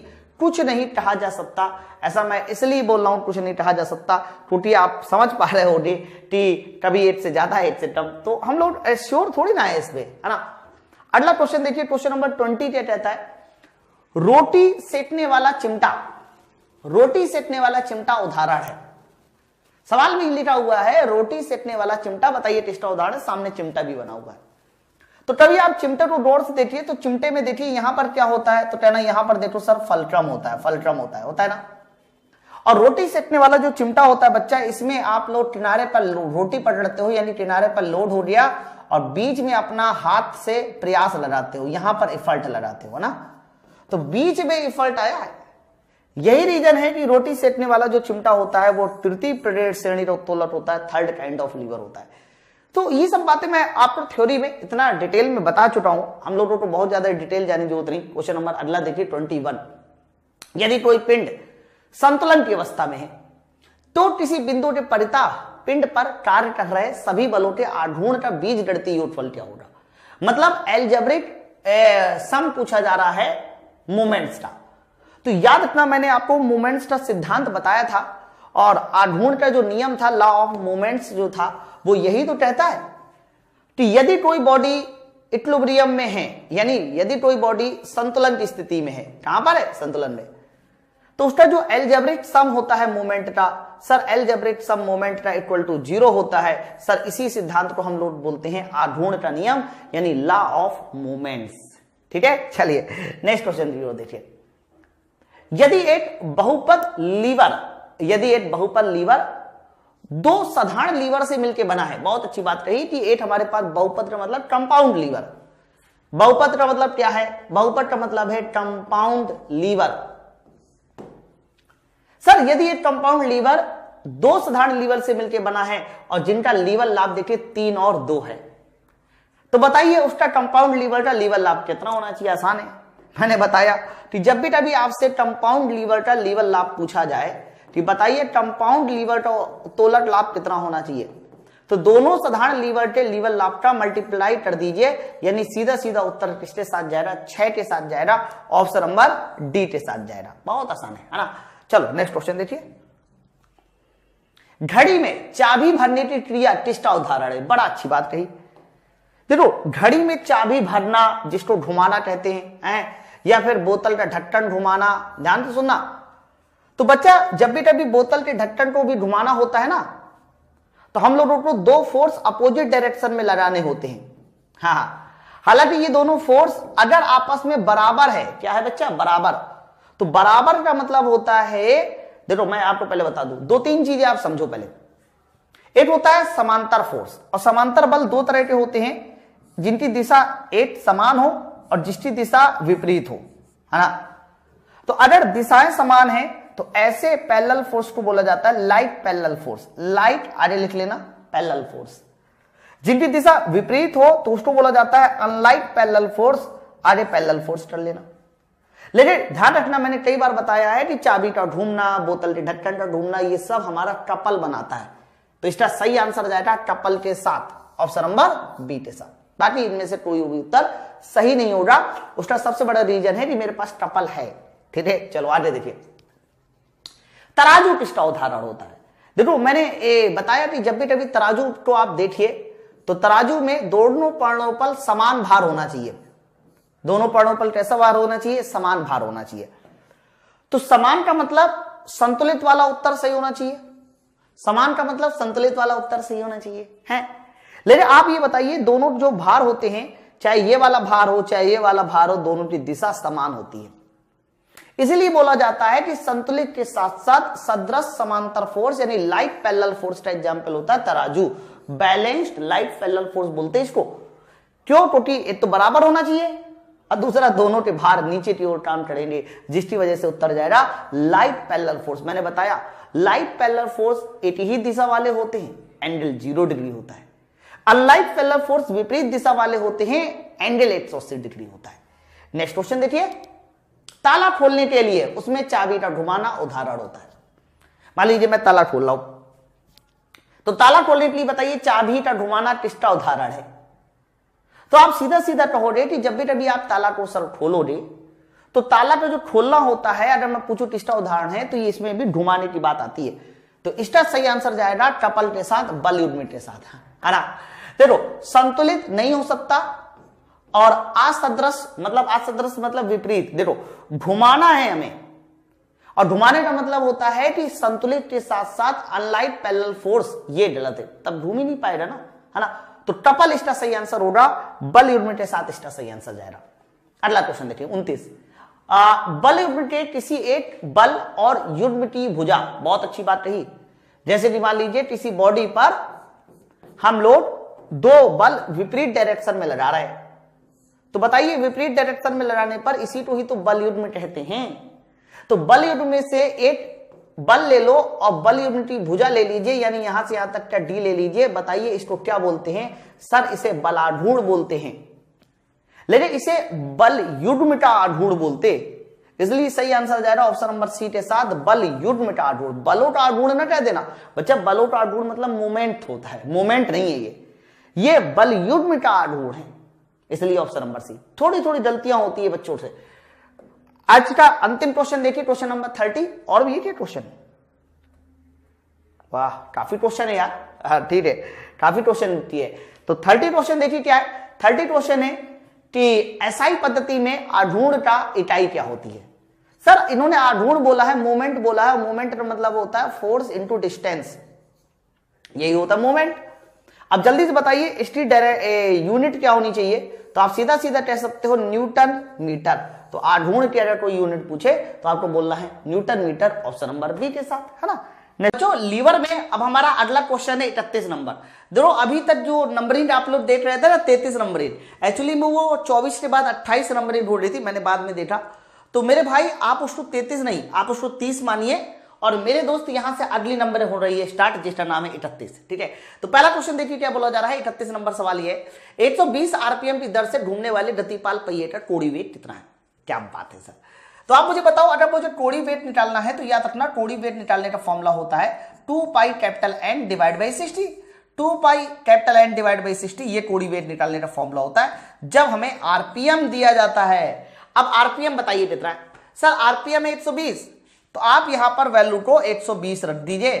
कुछ नहीं कहा जा सकता। ऐसा मैं इसलिए बोल रहा हूं कुछ नहीं कहा जा सकता क्योंकि आप समझ पा रहे हो कि कभी 8 से ज्यादा 8 से कम, तो हम लोग श्योर थोड़ी ना है इसमें, है ना। अगला क्वेश्चन देखिए, क्वेश्चन नंबर 20 क्या कहता है, रोटी सेकने वाला चिमटा, रोटी सेकने वाला चिमटा उदाहरण है। सवाल में लिखा हुआ है रोटी सेकने वाला चिमटा, बताइए किसका उदाहरण, सामने चिमटा भी बना हुआ है। तो कभी आप चिमटे को गौर से देखिए तो चिमटे में देखिए यहां पर क्या होता है, तो कहना यहां पर देखो सर फलक्रम होता है, फलक्रम होता है ना। और रोटी सेकने वाला जो चिमटा होता है बच्चा, इसमें आप लोग किनारे पर रोटी पकड़ते हो, यानी किनारे पर लोड हो गया और बीच में अपना हाथ से प्रयास लगाते हो, यहां पर एफर्ट लगाते हो ना, तो बीच में एफर्ट आया है। यही रीजन है कि रोटी सेकने वाला जो चिमटा होता है वो तृतीय प्रेरक श्रेणी का उत्तोलक होता है, थर्ड काइंड ऑफ लीवर होता है। तो ये सब बातें मैं आपको थ्योरी में इतना डिटेल में बता चुका हूं, हम लोगों को बहुत ज्यादा डिटेल जाने की जरूरत नहीं। क्वेश्चन नंबर अगला देखिए 21, यदि कोई पिंड संतुलन की अवस्था में है तो किसी बिंदु के परितः पिंड पर कार्य कर रहे सभी बलों के आघूर्ण का बीजगणितीय योगफल क्या होगा। मतलब एल्जेब्रिक सम पूछा जा रहा है मोमेंट्स का। तो याद रखना मैंने आपको मोमेंट्स का सिद्धांत बताया था और आघूर्ण का जो नियम था, लॉ ऑफ मोमेंट्स जो था, वो यही तो कहता है कि यदि कोई बॉडी इक्विलिब्रियम में है, यानी यदि कोई बॉडी संतुलन की स्थिति में है, कहां पर है, संतुलन में, तो उसका जो एल्जेब्रिक सम होता है मोमेंट का, सर एल्जेब्रिक सम मोमेंट का इक्वल टू 0 होता है। सर इसी सिद्धांत को हम लोग बोलते हैं आघूर्ण का नियम, यानी लॉ ऑफ मोमेंट्स। ठीक है, चलिए नेक्स्ट क्वेश्चन देखिए, यदि एक बहुपद लीवर, यदि एक बहुपद लीवर दो साधारण लीवर से मिलकर बना है, बहुत अच्छी बात कही कि एक हमारे पास बहुपद का मतलब कंपाउंड लीवर, बहुपद का मतलब क्या है, बहुपद का मतलब है कंपाउंड लीवर। सर यदि एक कंपाउंड लीवर दो साधारण लीवर से मिलकर बना है और जिनका लीवर लाभ देखिए 3 और 2 है, तो बताइए उसका कंपाउंड लीवर का लीवर लाभ कितना होना चाहिए। आसान है, मैंने बताया कि जब भी कभी आपसे कंपाउंड लीवर का लीवर लाभ पूछा जाए कि बताइए कंपाउंड लीवर का उत्तोलक लाभ कितना होना चाहिए, तो दोनों साधारण लीवर के लीवर लाभ का मल्टीप्लाई कर दीजिए, यानी सीधा सीधा उत्तर किसके साथ जाएगा, 6 के साथ जाएगा, ऑप्शन नंबर डी के साथ जाएगा। बहुत आसान है ना। चलो नेक्स्ट क्वेश्चन देखिए, घड़ी में चाबी भरने की क्रिया किसका उदाहरण है। बड़ा अच्छी बात कही, देखो घड़ी में चाबी भरना जिसको घुमाना कहते हैं, या फिर बोतल का ढक्कन घुमाना, ध्यान से सुनना। तो बच्चा जब भी कभी बोतल के ढक्कन को भी घुमाना होता है ना, तो हम लोगों को 2 फोर्स अपोजिट डायरेक्शन में लगाने होते हैं। हाँ, हालांकि ये दोनों फोर्स अगर आपस में बराबर है, क्या है बच्चा, बराबर, तो बराबर का मतलब होता है, देखो मैं आपको पहले बता दूं, 2-3 चीजें आप समझो पहले। एक होता है समांतर फोर्स, और समांतर बल 2 तरह के होते हैं, जिनकी दिशा एक समान हो और जिसकी दिशा विपरीत हो, है ना। तो अगर दिशाएं समान है तो ऐसे पैरेलल फोर्स को बोला जाता है लाइट पैरेलल फोर्स, लाइट आगे लिख लेना, पैरेलल फोर्स। जिनकी दिशा विपरीत हो तो उसको बोला जाता है अनलाइट पैरेलल फोर्स, आगे पैरेलल फोर्स कर लेना। लेकिन ध्यान रखना, मैंने कई बार बताया है कि चाबी का ढूंढना, बोतल के ढक्कन का ढूंढना, ये सब हमारा कपल बनाता है, तो इसका सही आंसर जाएगा कपल के साथ, ऑप्शन नंबर बी के साथ। बाकी इनमें से कोई भी उत्तर सही नहीं होगा, उसका सबसे बड़ा रीजन है कि मेरे पास कपल है। ठीक है, चलो आगे देखिए, तराजू किसका उदाहरण होता है। देखो मैंने बताया कि जब भी कभी तराजू को आप देखिए तो तराजू में दोनों परणों पर समान भार होना चाहिए, दोनों परणों पर कैसा भार होना चाहिए, समान भार होना चाहिए। तो समान का मतलब संतुलित वाला उत्तर सही होना चाहिए, समान का मतलब संतुलित वाला उत्तर सही होना चाहिए है। लेकिन आप ये बताइए, दोनों जो भार होते हैं, चाहे ये वाला भार हो चाहे ये वाला भार हो, दोनों की दिशा समान होती है। इसलिए बोला जाता है कि संतुलित के साथ साथ सदृश समांतर फोर्स यानी लाइट पैरेलल फोर्स का एग्जांपल होता है तराजू, बैलेंस्ड लाइट पैरेलल फोर्स बोलते हैं इसको। क्यों, क्योंकि एक तो बराबर होना चाहिए और दूसरा दोनों के भार नीचे की ओर काम करेंगे, जिसकी वजह से उत्तर जाएगा लाइट पैरेलल फोर्स। मैंने बताया लाइट पैरेलल फोर्स एक ही दिशा वाले होते हैं, एंगल 0 डिग्री होता है। अनलाइट पैरेलल फोर्स विपरीत दिशा वाले होते हैं, एंगल 180 डिग्री होता है। नेक्स्ट क्वेश्चन देखिए, ताला खोलने के लिए उसमें चाबी का घुमाना उदाहरण होता है। मान लीजिए मैं ताला खोल रहा हूं, तो ताला खोलने के लिए बताइए चाबी का घुमाना किसका उदाहरण है। तो आप सीधा सीधा कहोगे कि जब भी कभी आप ताला को सर खोलोगे तो ताला पे जो खोलना होता है, अगर मैं पूछूं तीसरा उदाहरण है तो ये इसमें भी घुमाने की बात आती है। तो इसका सही आंसर जाएगा टपल के साथ, बल यूनिट के साथ, है ना। देखो संतुलित नहीं हो सकता और असदृश मतलब विपरीत। देखो घुमाना है हमें, और घुमाने का मतलब होता है कि संतुलित के साथ साथ अनलाइट पैरेलल फोर्स, ये गलत है, तब घूम ही नहीं पाएगा ना, है ना। तो टपल इसका सही आंसर होगा, बल यूनिट के साथ इसका सही आंसर जाएगा। अगला क्वेश्चन देखिए 29। बल युग्म के किसी एक बल और युग्म की भुजा, बहुत अच्छी बात रही। जैसे मान लीजिए किसी बॉडी पर हम लोग दो बल विपरीत डायरेक्शन में लगा रहे हैं, तो बताइए विपरीत डायरेक्शन में लगाने पर इसी को ही तो बल युग्म कहते हैं। तो बल युग्म में से एक बल ले लो और बल युग्म की भुजा ले लीजिए, यानी यहां से यहां तक का डी ले लीजिए। बताइए इसको क्या बोलते हैं? सर इसे बलाढूढ़ बोलते हैं, लेकिन इसे बल युग्म का आढूढ़ बोलते, इसलिए सही आंसर जाएगा ऑप्शन नंबर सी के साथ, बल युग्म का आढूढ़। बलों का आढूढ़ ना कह देना बच्चा, बलों का आढूढ़ मतलब मोमेंट होता है, मोमेंट नहीं है ये बल युग्म का आढूढ़ है, इसलिए ऑप्शन नंबर सी। थोड़ी थोड़ी गलतियां होती है बच्चों से। आज का अंतिम क्वेश्चन देखिए, क्वेश्चन नंबर 30। और भी क्या क्वेश्चन, वाह काफी क्वेश्चन है यार, ठीक है काफी क्वेश्चन होती है। तो 30 क्वेश्चन देखिए क्या है। 30 क्वेश्चन है कि एसआई पद्धति में आढूढ़ का इकाई क्या होती है। सर इन्होंने आढूढ़ बोला है, मोमेंट बोला है, मोमेंट का मतलब होता है फोर्स इनटू डिस्टेंस, यही होता है मोमेंट। अब जल्दी से बताइए इसकी यूनिट क्या होनी चाहिए, तो आप सीधा सीधा कह सकते हो न्यूटन मीटर। तो आढूढ़ की अगर कोई यूनिट पूछे तो आपको बोलना है newton metre, option number B के साथ, है ना। बच्चों लीवर में अब हमारा अगला क्वेश्चन है 31 नंबर। देखो अभी तक जो नंबरिंग आप लोग देख रहे थे ना 33 नंबरिंग, एक्चुअली में वो 24 के बाद 28 नंबरिंग बोल रही थी, मैंने बाद में देखा। तो मेरे भाई आप उसको 33 नहीं, आप उसको 30 मानिए, और मेरे दोस्त यहां से अगली नंबर हो रही है स्टार्ट, जिसका नाम है 31, ठीक है। तो पहला क्वेश्चन देखिए क्या बोला जा रहा है। 31 नंबर सवाल ये है, 120 आरपीएम की दर से घूमने वाले गतिपाल पहिए का कोड़ी वेट कितना है? क्या बात है सर। तो आप मुझे बताओ, अगर मुझे कोड़ी वेट निकालना है तो याद रखना कोड़ी वेट निकालने का फॉर्मूला होता है 2 pi capital N divide by 60। 2 pi capital N divide by 60 ये कोड़ी वेट निकालने का फॉर्मूला होता है जब हमें आरपीएम दिया जाता है। अब आरपीएम बताइए कितना है? सर आरपीएम है 120, तो आप यहां पर वैल्यू को 120 रख दीजिए।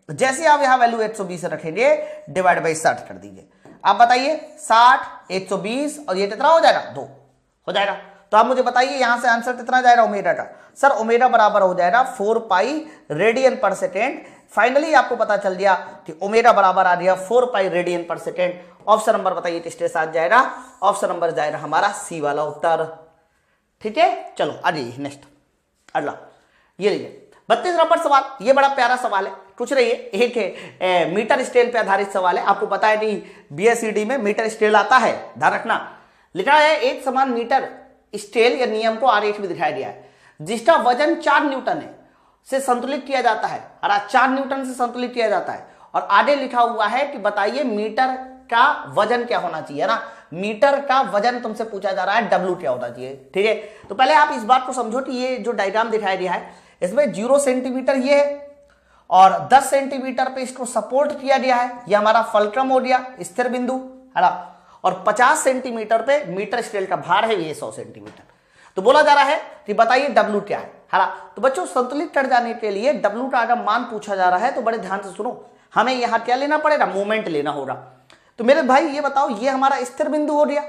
जैसे आप यहां वैल्यू 120 रखेंगे डिवाइड बाई 60 कर दीजिए। आप बताइए 60 120 और ये कितना हो जाएगा? 2 हो जाएगा। तो आप मुझे बताइए यहां से आंसर कितना जाएगा ओमेगा का? सर ओमेगा बराबर हो जाएगा 4 पाई रेडियन पर सेकेंड। फाइनली आपको पता चल गया कि ओमेगा बराबर आ गया 4 पाई रेडियन पर सेकेंड। ऑप्शन नंबर बताइए किसके साथ जाएगा? ऑप्शन नंबर जाएगा हमारा सी वाला उत्तर, ठीक है। चलो आ जाइए नेक्स्ट, अगला ये लीजिए 32 नंबर सवाल। ये बड़ा प्यारा सवाल है, पूछ रही है एक है मीटर स्केल पे आधारित सवाल है। आपको पता है कि बीएसईडी में मीटर स्केल आता है, ध्यान रखना। लिखा है एक समान मीटर स्केल या नियम को आरेख में दिखाया गया है जिसका वजन 4 न्यूटन है से संतुलित किया जाता है, 4 न्यूटन से संतुलित किया जाता है। और आगे लिखा हुआ है कि बताइए मीटर का वजन क्या होना चाहिए, ना मीटर का वजन तुमसे पूछा जा रहा है, डब्ल्यू क्या होना चाहिए, ठीक है। तो पहले आप इस बात को समझो कि ये जो डायग्राम दिखाया गया है इसमें 0 सेंटीमीटर ये है और 10 सेंटीमीटर पे इसको सपोर्ट किया गया है, ये हमारा फल्क्रम हो गया, स्थिर बिंदु, है ना। और 50 सेंटीमीटर पे मीटर स्केल का भार है, ये 100 सेंटीमीटर। तो बोला जा रहा है कि बताइए डब्ल्यू क्या है ना। तो बच्चों संतुलित कर जाने के लिए डब्ल्यू का अगर मान पूछा जा रहा है तो बड़े ध्यान से सुनो, हमें यहां क्या लेना पड़ेगा? मोमेंट लेना होगा। तो मेरे भाई ये बताओ, ये हमारा स्थिर बिंदु हो गया।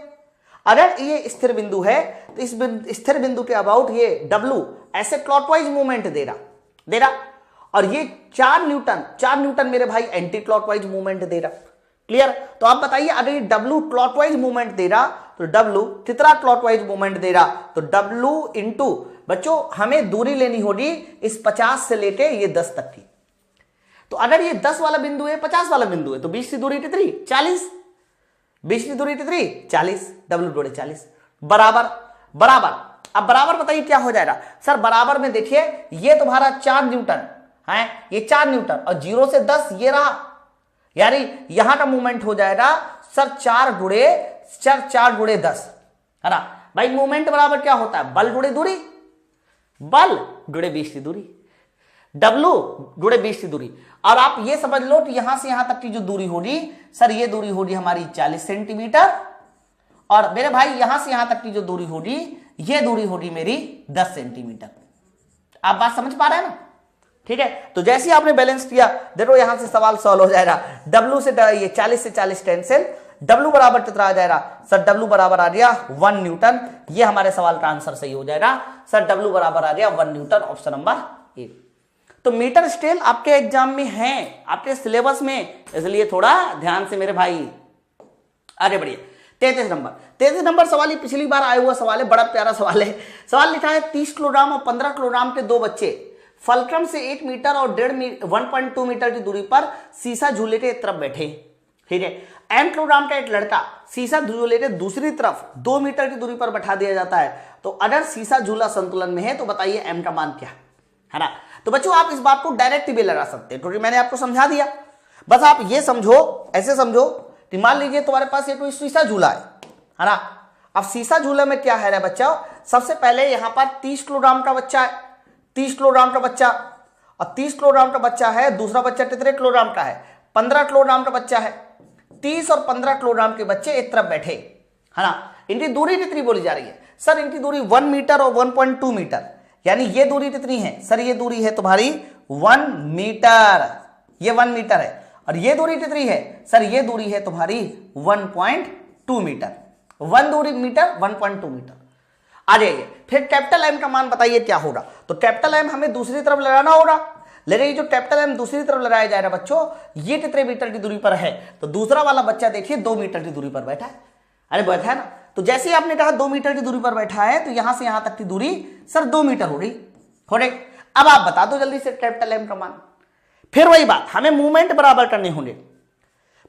अगर ये स्थिर बिंदु है तो इस स्थिर बिंदु के अबाउट ये डब्ल्यू ऐसे क्लॉकवाइज मूवमेंट दे रहा, और ये 4 न्यूटन मेरे भाई एंटी क्लॉकवाइज मूवमेंट दे रहा। क्लियर? तो आप बताइए अगर ये डब्ल्यू क्लॉकवाइज मूवमेंट दे रहा तो डब्ल्यू कितना क्लॉकवाइज मूवमेंट दे रहा? तो डब्ल्यू इंटू बच्चों हमें दूरी लेनी होगी इस 50 से लेके ये 10 तक की। तो अगर ये 10 वाला बिंदु है, 50 वाला बिंदु है, तो 20 की दूरी कितनी? 40। 20 की दूरी कितनी? 40। डब्ल्यू जोड़े 40 बराबर। अब बराबर बताइए क्या हो जाएगा? सर बराबर में देखिए ये तुम्हारा 4 न्यूटन है, ये 4 न्यूटन और 0 से 10 ये रहा, यानी यहां का मूवमेंट हो जाएगा सर 4 गुणे 10, है ना भाई। मूवमेंट बराबर क्या होता है? बल गुणे दूरी, बल गुणे 20 की दूरी, डब्ल्यू गुणे 20 की दूरी। और आप ये समझ लो कि यहां से यहां तक की जो दूरी होगी सर, ये दूरी होगी हमारी 40 सेंटीमीटर, और मेरे भाई यहां से यहां तक की जो दूरी होगी ये दूरी होगी मेरी 10 सेंटीमीटर। आप बात समझ पा रहे हैं ना? ठीक है, तो जैसे ही आपने बैलेंस किया, देखो यहां से सवाल सॉल्व हो जाएगा। W से ये 40 से 40 कैंसिल, W बराबर कितना आ जाएगा सर? W बराबर आ गया 1 न्यूटन। ये हमारे सवाल का आंसर सही हो जाएगा सर। W बराबर आ गया 1 न्यूटन, ऑप्शन नंबर ए। तो मीटर स्केल आपके एग्जाम में है, आपके सिलेबस में, इसलिए थोड़ा ध्यान से मेरे भाई आगे बढ़िए। 33 नंबर सवाल, ये पिछली बार आया हुआ सवाल है, बड़ा प्यारा सवाल है। सवाल लिखा है 30 किलोग्राम और 15 किलोग्राम के दो बच्चे फलक्रम से 1 मीटर और 1.2 मीटर की दूरी पर सीसा झूले के तरफ बैठे। ठीक है, m किलोग्राम का एक लड़का सीसा झूले के दूसरी तरफ 2 मीटर की दूरी पर बैठा दिया जाता है। तो अगर सीसा झूला संतुलन में है तो बताइए m का मान क्या है ना? तो बच्चों आप इस बात को डायरेक्ट भी लगा सकते हैं, क्योंकि मैंने आपको समझा दिया। बस आप ये समझो, ऐसे समझो कि मान लीजिए तुम्हारे पास ये कोई शीशा झूला है ना? अब शीशा झूले में क्या है रे बच्चा? सबसे पहले यहां पर 30 किलोग्राम का बच्चा है, 30 किलोग्राम का बच्चा, और 30 किलोग्राम का बच्चा है। दूसरा बच्चा कितने किलोग्राम का है? 15 किलोग्राम का बच्चा है। 30 और 15 किलोग्राम के बच्चे एक तरफ बैठे है ना? इनकी दूरी कितनी बोली जा रही है सर? इनकी दूरी 1 मीटर और 1.2 मीटर, यानी ये दूरी कितनी है सर? ये दूरी है तुम्हारी 1 मीटर, ये 1 मीटर है। और ये दूरी कितनी है सर? ये दूरी है तुम्हारी 1.2 मीटर। 1 दूरी मीटर, 1.2 मीटर। आ जाइए, फिर कैपिटल एम का मान बताइए क्या होगा? तो कैपिटल एम हमें दूसरी तरफ लगाना होगा, लेकिन जो कैपिटल एम दूसरी तरफ लगाया जाएगा बच्चों, ये कितने मीटर की दूरी पर है? तो दूसरा वाला बच्चा देखिए 2 मीटर की दूरी पर बैठा है। अरे बैठा है ना? तो जैसे ही आपने कहा 2 मीटर की दूरी पर बैठा है, तो यहां से यहां तक की दूरी सर 2 मीटर हो रही। अब आप बता दो जल्दी से कैपिटल एम का मान। फिर वही बात, हमें मूवमेंट बराबर करने होंगे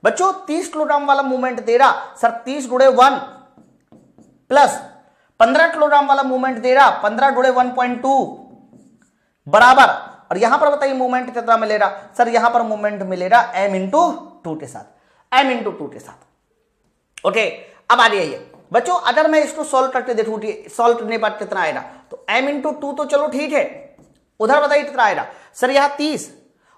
बच्चों। 30 किलोग्राम वाला मूवमेंट दे रहा सर 30 गुणे 1 प्लस 15 किलोग्राम वाला मूवमेंट दे रहा 15 गुणे 1.2 बराबर, और यहां पर बताइए मूवमेंट कितना मिलेगा सर? यहां पर मूवमेंट मिलेगा m इंटू 2 के साथ, m इंटू 2 के साथ। ओके, अब आ जाइए बच्चों, अगर मैं इसको सॉल्व करके देखूं, सॉल्व करने बाद कितना आएगा? तो m इंटू 2 तो चलो ठीक है, उधर बताइए कितना आएगा सर? यहां 30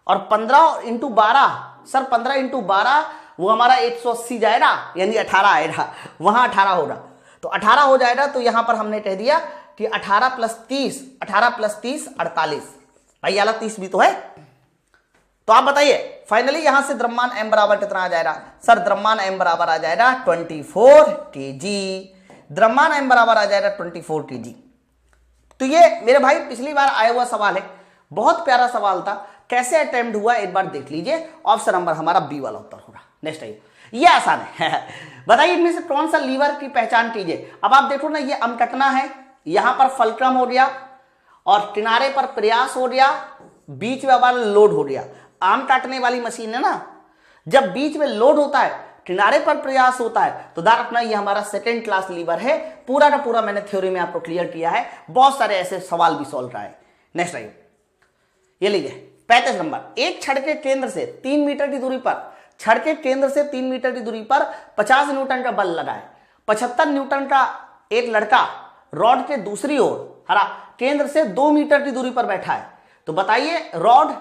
और 15 इंटू 12 सर, 15 इंटू 12 वो हमारा 180 जाएगा, यानी 18 आएगा, वहां 18 होगा। तो 18 हो जाएगा, तो यहां पर हमने कह दिया कि 18 प्लस 30 48। भाई वाला 30 भी तो है। तो आप बताइए फाइनली यहां से द्रव्यमान m बराबर कितना आ जाएगा सर? द्रव्यमान m बराबर आ जाएगा 24 kg। द्रव्यमान m बराबर आ जाएगा 24 kg। तो ये मेरे भाई पिछली बार आया हुआ सवाल है, बहुत प्यारा सवाल था। कैसे अटेम्प्ट हुआ एक बार देख लीजिए। ऑप्शन नंबर हमारा बी वाला उत्तर होगा। नेक्स्ट टाइम ये आसान है। बताइए इनमें से कौन सा लीवर की पहचान कीजिए। अब आप देखो ना, ये अमकटना है, यहां पर फलक्रम हो गया और किनारे पर प्रयास हो गया, बीच में हमारा लोड हो गया। आम काटने वाली मशीन है ना, जब बीच में लोड होता है, किनारे पर प्रयास होता है, तो ध्यान रखना ये हमारा सेकेंड क्लास लीवर है। पूरा का पूरा मैंने थ्योरी में आपको क्लियर किया है, बहुत सारे ऐसे सवाल भी सॉल्व कराए। नेक्स्ट आइए, ये लीजिए 35 नंबर। एक छड़ के केंद्र से 3 मीटर की दूरी पर, छड़ के केंद्र से 3 मीटर की दूरी पर 50 न्यूटन का बल लगा है। 75 न्यूटन का एक लड़का रॉड के दूसरी ओर केंद्र से 2 मीटर की दूरी पर बैठा है। तो बताइए रॉड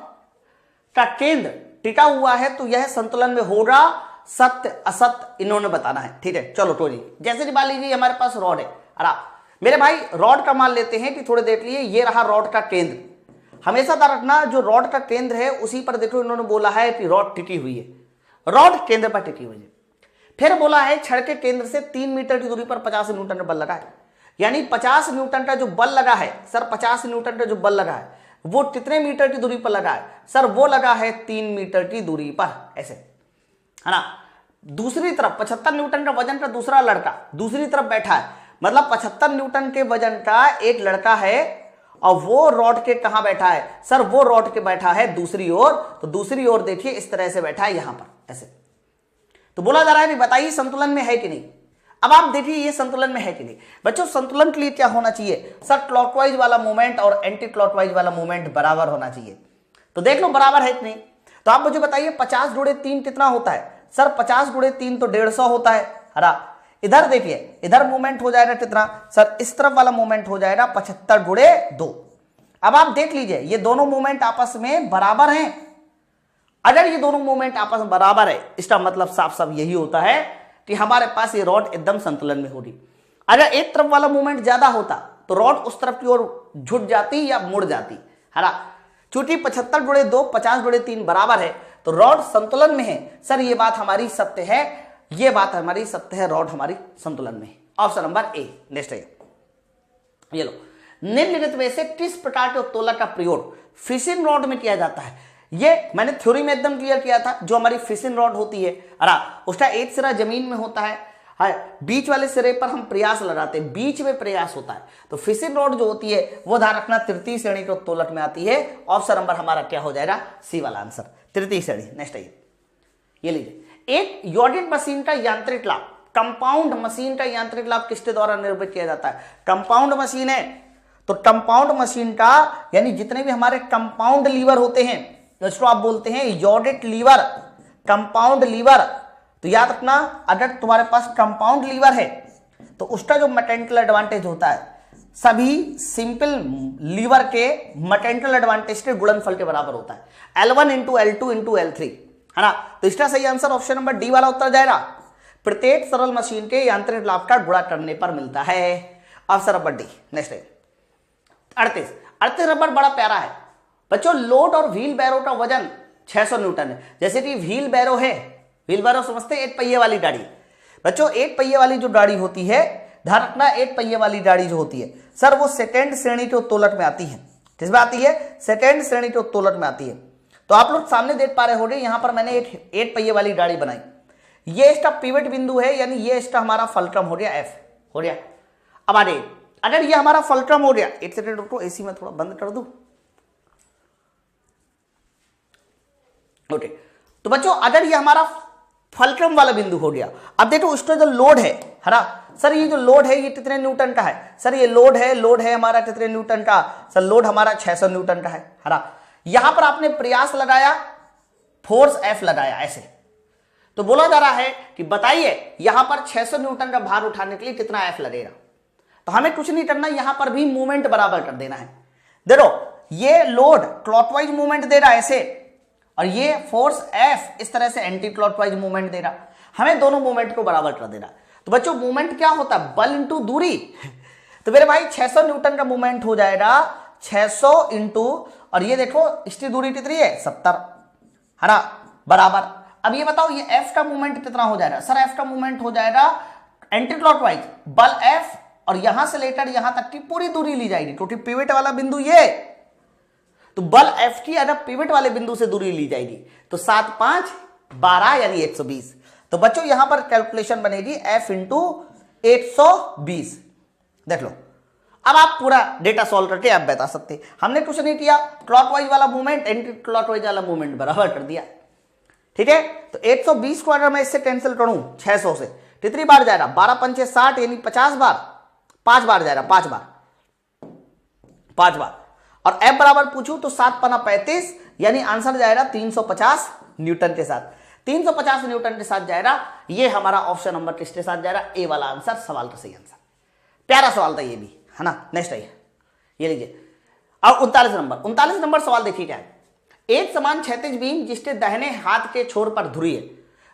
का केंद्र टिका हुआ है, तो यह संतुलन में होगा, सत्य असत्य इन्होंने बताना है। ठीक है, चलो तो जी, जैसे कि मान लीजिए हमारे पास रॉड है। अरे मेरे भाई रॉड का मान लेते हैं कि थोड़े देख लिए, ये रहा रॉड का केंद्र। हमेशा ध्यान रखना जो रॉड का केंद्र है उसी पर देखो इन्होंने बोला है कि रॉड टिकी हुई है, रॉड केंद्र पर टिकी हुई है। फिर बोला है छड़ के केंद्र से 3 मीटर की दूरी पर 50 न्यूटन का बल लगा है, यानी 50 न्यूटन का जो बल लगा है सर, 50 न्यूटन का जो बल लगा है वो कितने मीटर की दूरी पर लगा है सर? वो लगा है 3 मीटर की दूरी पर, ऐसे है ना। दूसरी तरफ 75 न्यूटन का वजन का दूसरा लड़का दूसरी तरफ बैठा है, मतलब 75 न्यूटन के वजन का एक लड़का है और वो रॉड के कहां बैठा है सर? वो रॉड के बैठा है दूसरी ओर। तो दूसरी ओर देखिए इस तरह से बैठा है यहां पर, ऐसे। तो बोला जा रहा है बताइए संतुलन में है कि नहीं। अब आप देखिए ये संतुलन में है कि नहीं। बच्चों संतुलन के लिए क्या होना चाहिए सर? क्लॉकवाइज वाला मूवमेंट और एंटी क्लॉकवाइज वाला मूवमेंट बराबर होना चाहिए। तो देख लो बराबर है कि नहीं। तो आप मुझे बताइए 50 गुणे 3 कितना होता है सर? 50 गुणे 3 तो 150 होता है। हरा इधर देखिए, इधर मूवमेंट हो जाएगा कितना सर? इस तरफ वाला मूवमेंट हो जाएगा 75 गुणे 2। अब आप देख लीजिए ये दोनों मूवमेंट आपस में बराबर हैं। अगर ये दोनों मूवमेंट आपस में बराबर है, इसका मतलब साफ साफ यही होता है कि हमारे पास ये रॉड एकदम संतुलन में होगी। अगर एक तरफ वाला मूवमेंट ज्यादा होता तो रॉड उस तरफ की ओर झुक जाती या मुड़ जाती, है ना। चूंकि 75/2 50/3 बराबर है तो रॉड संतुलन में है। सर ये बात हमारी सत्य है, ये बात हमारी सत्य है, रॉड हमारी संतुलन में है। Option number A. नेक्स्ट है ये लो, निम्नलिखित में से किस प्रकार के उत्तोलक का प्रयोग फिशिंग रॉड में किया जाता है। ये मैंने थ्योरी में एकदम क्लियर किया था। जो हमारी फिशिंग रॉड होती है, उसका एक सिरा जमीन में होता है, बीच वाले सिरे पर हम प्रयास लगाते हैं, बीच में प्रयास होता है। तो फिशिंग रॉड जो होती है वो ध्यान रखना तृतीय श्रेणी के उत्तोलक में आती है। ऑप्शन नंबर हमारा क्या हो जाएगा, सी वाला आंसर, तृतीय श्रेणी। नेक्स्ट है ये लीजिए, एक यॉर्डिट मशीन का यांत्रिक लाभ, कंपाउंड मशीन का यांत्रिक लाभ किसके द्वारा निर्मित किया जाता है। कंपाउंड मशीन है तो कंपाउंड मशीन का यानी जितने भी हमारे कंपाउंड लीवर होते हैं जिसको आप बोलते हैं यॉर्डिट लीवर, कंपाउंड लीवर। तो याद रखना अगर तुम्हारे पास कंपाउंड लीवर है तो उसका जो मैकेनिकल एडवांटेज होता है सभी सिंपल लीवर के मैकेनिकल एडवांटेज के गुणनफल के बराबर होता है, L1 × L2 × L3, है ना। तो इसका सही आंसर ऑप्शन नंबर डी वाला उत्तर जाएगा। प्रत्येक सरल मशीन के यांत्रिक लाभ का गुणा करने पर मिलता है। Option number D. नेक्स्ट है 38 नंबर बड़ा प्यारा है बच्चों। लोड और व्हील बैरो का वजन 600 न्यूटन है। जैसे कि व्हील बैरो है, व्हील बैरो समझते हैं, एक पहिए वाली गाड़ी। बच्चों एक पहिए वाली जो गाड़ी होती है, ध्यान रखना एक पहिए वाली गाड़ी जो होती है सर वो सेकेंड श्रेणी के उत्तोलक में आती है। किसमें आती है, सेकेंड श्रेणी के उत्तोलक में आती है। तो आप लोग सामने देख पा रहे होंगे यहां पर मैंने एक पहिए वाली गाड़ी बनाई। ये इसका पिवट बिंदु है, यानी ये इसका हमारा फलक्रम हो गया एफ, हो गया। अब आगे अगर ये हमारा फलक्रम हो गया, एक सेकंड रुको, एसी में थोड़ा बंद कर दूं। ओके, तो बच्चों अगर ये हमारा फलक्रम वाला बिंदु हो गया, अब देखो उसका जो लोड है ना सर, ये जो लोड है ये कितने न्यूटन का है। सर ये लोड है हमारा कितने न्यूटन का, सर लोड हमारा 600 न्यूटन का है ना। यहां पर आपने प्रयास लगाया, फोर्स एफ लगाया ऐसे, तो बोला जा रहा है कि बताइए यहां पर 600 न्यूटन का भार उठाने के लिए कितना एफ लगेगा। तो हमें कुछ नहीं करना, यहां पर भी मूवमेंट बराबर कर देना है। देखो ये लोड क्लॉकवाइज मूवमेंट दे रहा है ऐसे, और ये फोर्स एफ इस तरह से एंटी क्लॉकवाइज मूवमेंट दे रहा। हमें दोनों मूवमेंट को बराबर कर देना। तो बच्चों मूवमेंट क्या होता है, बल इंटू दूरी। तो मेरे भाई 600 न्यूटन का मूवमेंट हो जाएगा 600 इंटू, और ये देखो इसकी दूरी कितनी है 70, है ना, बराबर। अब ये बताओ ये एफ का मूवमेंट कितना हो जाएगा। सर एफ का मूवमेंट हो जाएगा एंटी क्लॉकवाइज, बल एफ और यहां से लेकर यहां तक की पूरी दूरी ली जाएगी, क्योंकि पिवट वाला बिंदु ये, तो बल एफ की अगर पिवट वाले बिंदु से दूरी ली जाएगी तो 7 5 12 यानी 120। तो बच्चों यहां पर कैलकुलेशन बनेगी एफ इंटू 120। देख लो, अब आप पूरा डेटा सॉल्व करके आप बता सकते हैं। हमने कुछ नहीं किया, क्लॉकवाइज वाला मूवमेंट एंटी क्लॉकवाइज वाला मूवमेंट बराबर कर दिया, ठीक है। तो 120 को अगर मैं इससे कैंसिल करूं 600 से, कितनी बार जाएगा, 12 पंचे 60 यानी 50 बार, 5 बार जाएगा, 5 बार। और एफ बराबर पूछूं तो 7 पना 35 यानी आंसर जाएगा 350 न्यूटन के साथ। 350 न्यूटन के साथ जाएगा। ये हमारा ऑप्शन नंबर किसके साथ जाएगा, ए वाला आंसर, सवाल का सही आंसर। प्यारा सवाल था ये भी, है ना। नेक्स्ट आइए, ये लीजिए। अब 39 नंबर सवाल देखिए क्या है। एक समान क्षैतिज बीम जिसके दाहिने हाथ के छोर पर धुरी है,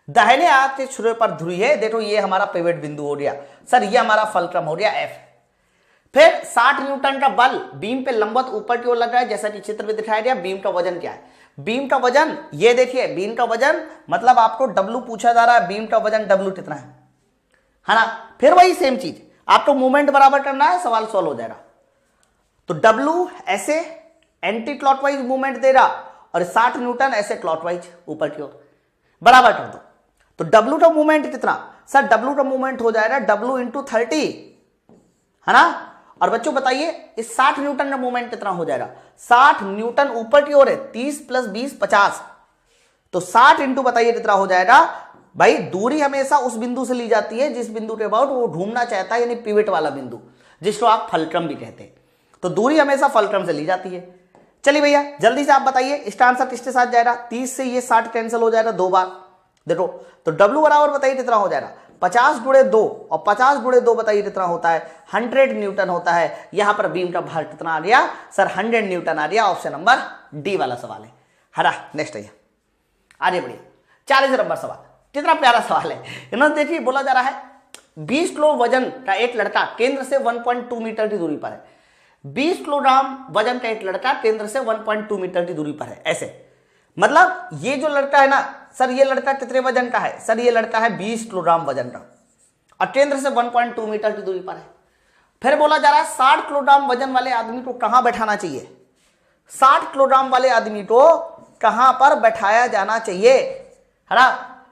दाहिने हाथ के छोर पर धुरी है। देखो ये हमारा पिवट बिंदु हो गया सर, ये हमारा फलक्रम हो गया एफ। फिर 60 न्यूटन का बल बीम पे लंबवत ऊपर की ओर लग रहा है, जैसा कि चित्र में दिखाया गया। बीम का वजन क्या है, बीम का वजन ये देखिए, बीम का वजन मतलब आपको डब्लू पूछा जा रहा है, बीम का वजन डब्लू कितना है ना। फिर वही सेम चीज, आपको मूवमेंट बराबर करना है, सवाल सॉल्व हो जाएगा। तो डब्लू ऐसे एंटी क्लॉकवाइज मूवमेंट दे रहा और 60 न्यूटन ऐसे क्लॉकवाइज ऊपर की ओर, बराबर कर दो। तो डब्लू का मूवमेंट कितना, सर डब्लू का मूवमेंट हो जाएगा डब्लू इंटू 30, है ना। और बच्चों बताइए इस 60 न्यूटन का मूवमेंट कितना हो जाएगा, 60 न्यूटन ऊपर की ओर है, 30 + 20 50। तो 60 इंटू बताइए कितना हो जाएगा। भाई दूरी हमेशा उस बिंदु से ली जाती है जिस बिंदु के अबाउट वो घूमना चाहता है, यानी पिवट वाला बिंदु जिसको आप फलक्रम भी कहते हैं। तो दूरी हमेशा फलक्रम से ली जाती है। चलिए भैया जल्दी से आप बताइए इसका आंसर किसके साथ जाएगा। 30 से ये 60 कैंसिल हो जाएगा 2 बार। देखो तो डब्लू बराबर बताइए कितना हो जाएगा, 50 × 2, और 50 × 2 बताइए कितना होता है, 100 न्यूटन होता है। यहां पर बीम का भार कितना आ गया सर, 100 न्यूटन आ गया। ऑप्शन नंबर डी वाला सवाल है, हरा। नेक्स्ट आइए, आगे बढ़िए। 40 नंबर सवाल, कितना प्यारा सवाल है। इन्होंने देखिए बोला जा रहा है 20 किलो वजन का एक लड़का केंद्र से 1.2 मीटर की दूरी पर है। 20 किलोग्राम वजन का एक लड़का केंद्र से 1.2 मीटर की दूरी पर है। ऐसे मतलब ये जो लड़का है ना सर, ये लड़का कितने वजन का है सर? ये लड़का है 20 किलोग्राम वजन का और केंद्र से 1.2 मीटर की दूरी पर है। फिर बोला जा रहा है 60 किलोग्राम वजन वाले आदमी को कहां बैठाना चाहिए? 60 किलोग्राम वाले आदमी को कहां पर बैठाया जाना चाहिए, है ना,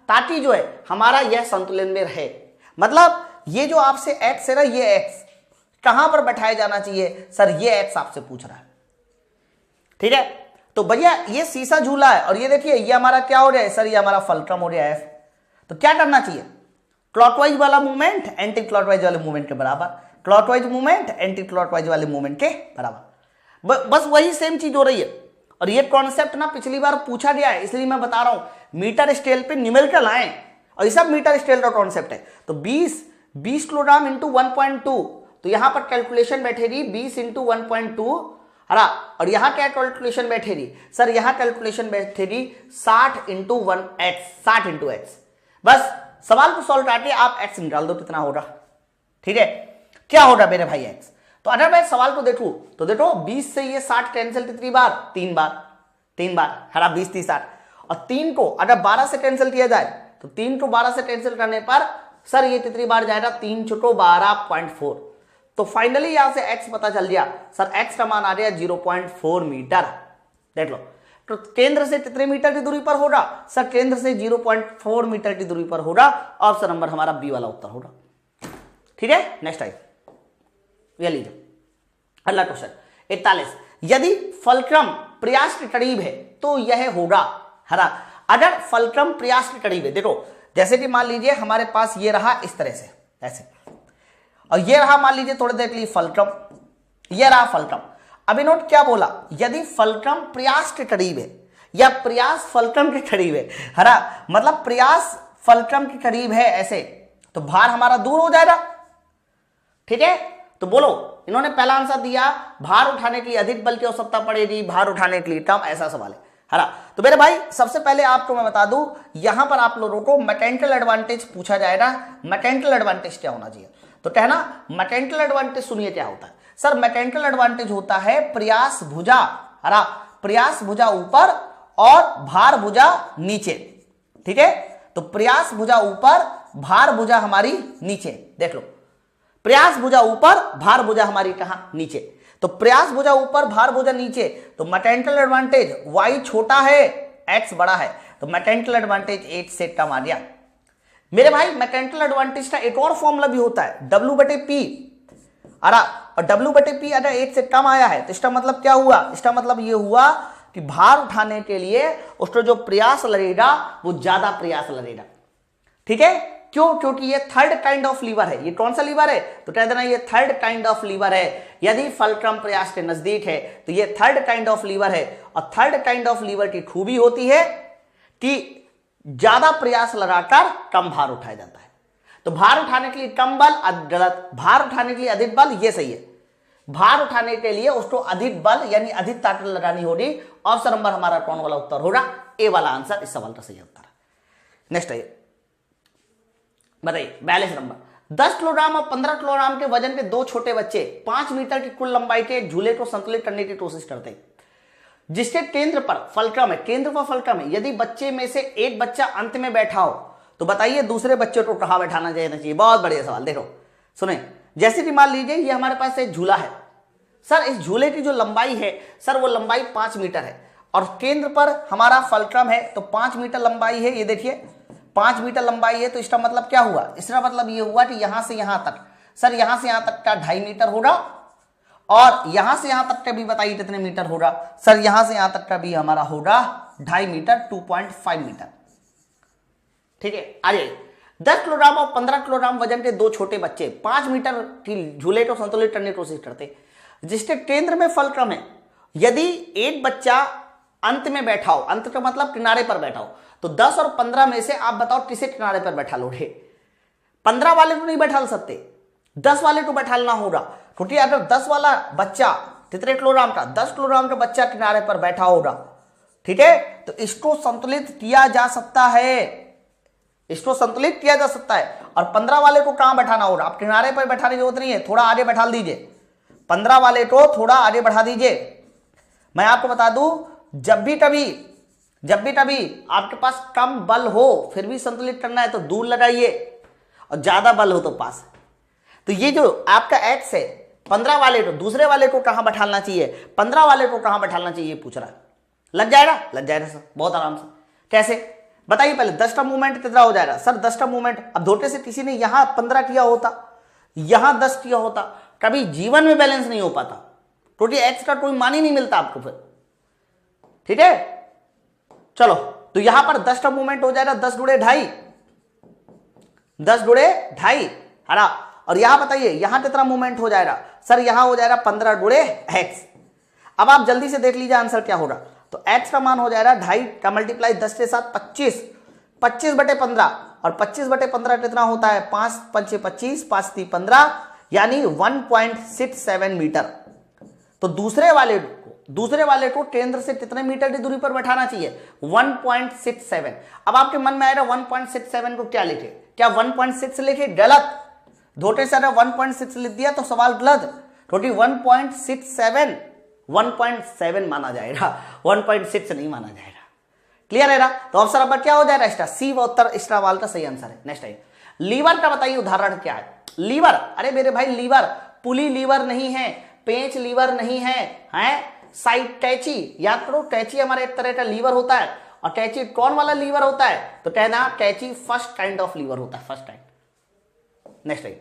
ताकि जो है हमारा यह संतुलन में रहे। मतलब ये जो आपसे एक्स है ना, ये एक्स कहां पर बैठाया जाना चाहिए सर? ये एक्स आपसे पूछ रहा है। ठीक है, तो भैया ये शीशा झूला है और ये देखिए ये हमारा क्या हो रहा है सर? ये हमारा फलक्रम हो रहा है एफ। तो क्या करना चाहिए? क्लॉकवाइज वाला मूवमेंट एंटी क्लॉकवाइज वाले मूवमेंट के बराबर, क्लॉकवाइज मूवमेंट एंटी क्लॉकवाइज वाले मूवमेंट के बराबर। बस वही सेम चीज हो रही है। और ये कॉन्सेप्ट ना पिछली बार पूछा गया है, इसलिए मैं बता रहा हूं मीटर स्केल पे न्यूमेरिकल आए और ये सब मीटर स्केल का कॉन्सेप्ट है। तो 20 किलोग्राम इंटू 1.2, तो यहां पर कैलकुलेशन बैठेगी 20 इंटू 1.2, हरा, और यहां क्या कैलकुलेशन बैठेगी सर? यहां कैलकुलेशन बैठेगी 60 इंटू 1x, 60 इंटू एक्स। बस सवाल को सॉल्व करके आप एक्स निकाल दो कितना होगा। ठीक है, क्या होगा मेरे भाई एक्स? तो अगर मैं सवाल को देखूं तो देखो 20 से ये 60 कैंसिल कितनी बार? 3 बार, हरा 20 30 60। और 3 को अगर 12 से कैंसिल किया जाए तो 3 को 12 से कैंसिल करने पर सर ये कितनी बार जाएगा? 3 छुटो 12.4। तो फाइनली यहां से x पता चल गया सर, x का मान आ गया 0.4 मीटर। देख लो, तो केंद्र से कितने मीटर की दूरी पर होगा सर? केंद्र से 0.4 मीटर की दूरी पर होगा। ऑप्शन नंबर हमारा बी वाला उत्तर होगा। ठीक है, नेक्स्ट आइए, ये लीजिए अगला क्वेश्चन 41। यदि फलक्रम प्रयास के करीब है तो यह होगा, है ना। अगर फलक्रम प्रयास के करीब है, देखो जैसे कि मान लीजिए हमारे पास ये रहा इस तरह से ऐसे, और ये रहा मान लीजिए थोड़ी देर के लिए फलक्रम, ये रहा फलक्रम। अभी नोट क्या बोला? यदि फलक्रम प्रयास के करीब है या प्रयास फलक्रम के करीब है ना, मतलब प्रयास फलक्रम के करीब है ऐसे, तो भार हमारा दूर हो जाएगा। ठीक है, तो बोलो, इन्होंने पहला आंसर दिया भार उठाने के लिए अधिक बल की आवश्यकता पड़ेगी, भार उठाने के लिए कम, ऐसा सवाल है ना। तो मेरे भाई सबसे पहले आपको मैं बता दूं, यहां पर आप लोगों को मैकेनिकल एडवांटेज पूछा जाएगा। मैकेनिकल एडवांटेज क्या होना चाहिए? तो कहना मैकेनिकल एडवांटेज, सुनिए क्या होता है सर। मैकेनिकल एडवांटेज होता है प्रयास भुजा, है ना, प्रयास भुजा ऊपर और भार भुजा नीचे। ठीक है, तो प्रयास भुजा ऊपर, भार भुजा हमारी नीचे। देख लो, प्रयास भुजा ऊपर, भार भुजा हमारी कहां? नीचे। तो प्रयास भुजा ऊपर, भार भुजा नीचे, तो मैकेनिकल एडवांटेज y छोटा है x बड़ा है, तो मैकेनिकल एडवांटेज 8 से कम आ गया। मेरे भाई मैकेनिकल एडवांटेज का एक और फॉर्मूला भी होता है W/P, और W/P अगर 8 से कम आया है तो इसका मतलब क्या हुआ? इसका मतलब ये हुआ कि भार उठाने के लिए उसको जो प्रयास लगेगा वो ज्यादा प्रयास लगेगा। ठीक है, क्यों? क्योंकि ये थर्ड काइंड ऑफ लीवर है। ये कौन सा लीवर है? तो कह देना ये थर्ड काइंड ऑफ लीवर है। यदि फलक्रम प्रयास के नजदीक है तो ये थर्ड काइंड ऑफ लीवर है, और थर्ड काइंड ऑफ लीवर की खूबी होती है कि ज्यादा प्रयास लगाकर कम भार उठाया जाता है। तो भार उठाने के लिए कम बल गलत, भार उठाने के लिए अधिक बल ये सही है। भार उठाने के लिए उसको अधिक बल यानी अधिक ताकत लगानी होगी। ऑप्शन नंबर हमारा कौन वाला उत्तर होगा? ए वाला आंसर इस सवाल का सही उत्तर है। नेक्स्ट आइए, बताइए 42 नंबर। 10 किलोग्राम और 15 किलोग्राम के वजन के दो छोटे बच्चे 5 मीटर की कुल लंबाई के झूले को संतुलित करने की कोशिश करते हैं, जिसके केंद्र पर फलक्रम है, केंद्र पर फलक्रम है। यदि बच्चे में से एक बच्चा अंत में बैठा हो तो बताइए दूसरे बच्चे को कहां बैठाना चाहिए? बहुत बढ़िया सवाल। देखो सुने, जैसे कि मान लीजिए ये हमारे पास एक झूला है सर, इस झूले की जो लंबाई है सर वो लंबाई 5 मीटर है और केंद्र पर हमारा फलक्रम है, तो 5 मीटर लंबाई है। ये देखिए 5 मीटर लंबाई है, तो इसका मतलब क्या हुआ? इसका मतलब ये हुआ कि यहां से यहां तक सर, यहां से यहां तक का 2.5 मीटर होगा, और यहां से यहां तक का भी बताइए कितने मीटर होगा सर? यहां से यहां तक का भी हमारा होगा 2.5 मीटर, 2.5 मीटर। ठीक है, आइए 10 किलोग्राम और 15 किलोग्राम वजन के दो छोटे बच्चे 5 मीटर की झूले को संतुलित करने की कोशिश करते, जिसके केंद्र में फलक्रम है। यदि एक बच्चा अंत में बैठा हो, अंत का मतलब किनारे पर बैठा हो, तो 10 और 15 में से आप बताओ किसे किनारे पर बैठा लोगे? 15 वाले को नहीं बैठा सकते, 10 वाले को बैठाना होगा, क्योंकि अगर 10 वाला बच्चा कितने किलोग्राम का? 10 किलोग्राम का बच्चा किनारे पर बैठा होगा, ठीक है, तो इसको संतुलित किया जा सकता है। इसको संतुलित किया जा सकता है। और 15 वाले को कहां बैठाना होगा, आप किनारे पर बैठाने की जरूरत नहीं है, थोड़ा आगे बैठा दीजिए। 15 वाले को थोड़ा आगे बढ़ा दीजिए। मैं आपको बता दूं, जब भी कभी आपके पास कम बल हो फिर भी संतुलित करना है तो दूर लगाइए, और ज्यादा बल हो तो पास। तो ये जो आपका एक्स है, 15 वाले को, दूसरे वाले को कहां बैठाना चाहिए, 15 वाले को कहां बैठाना चाहिए पूछ रहा है। लग जाएगा सर, बहुत आराम से। कैसे बताइए पहले, 10 का मूवमेंट कितना हो जाएगा सर, 10 का मूवमेंट। अब धोटे से किसी ने यहां 15 किया होता, यहां 10 किया होता, कभी जीवन में बैलेंस नहीं हो पाता, क्योंकि एक्स का कोई मान ही नहीं मिलता आपको फिर। ठीक है, चलो तो यहां पर 10 का मूवमेंट हो जाएगा 10 गुणे ढाई, 10 गुणे ढाई, है ना। और यहां बताइए यहां कितना मूवमेंट हो जाएगा सर, यहां हो जाएगा 15 गुणे एक्स। अब आप जल्दी से देख लीजिए आंसर क्या होगा। तो x का मान हो जाएगा ढाई का मल्टीप्लाई 10 के साथ 25, 25/15, और 25/15 कितना होता है, 5 5 25, 5 3 15, यानी 1.67 मीटर। तो दूसरे वाले को केंद्र से कितने मीटर की दूरी पर बैठाना चाहिए, 1.67। अब आपके मन में आएगा 1.67 को क्या लिखे, क्या 1.6 लिखे, गलत। धोटे से 1.6 लिख दिया तो सवाल गलत, क्योंकि 1.7 माना जाएगा, 1.6 नहीं माना जाएगा। क्लियर है ना। तो ऑप्शन नंबर क्या हो जाएगा, इसका सी व उत्तर इस सवाल का सही आंसर है। नेक्स्ट टाइम लीवर का बताइए उदाहरण क्या है। लीवर, अरे मेरे भाई लीवर पुली लीवर नहीं है, पेंच लीवर नहीं है, साइड कैची याद करो, कैची हमारे एक तरह का लीवर होता है। और कैची कौन वाला लीवर होता है, तो कहना कैची फर्स्ट काइंड ऑफ लीवर होता है, फर्स्ट काइंड। नेक्स्ट टाइम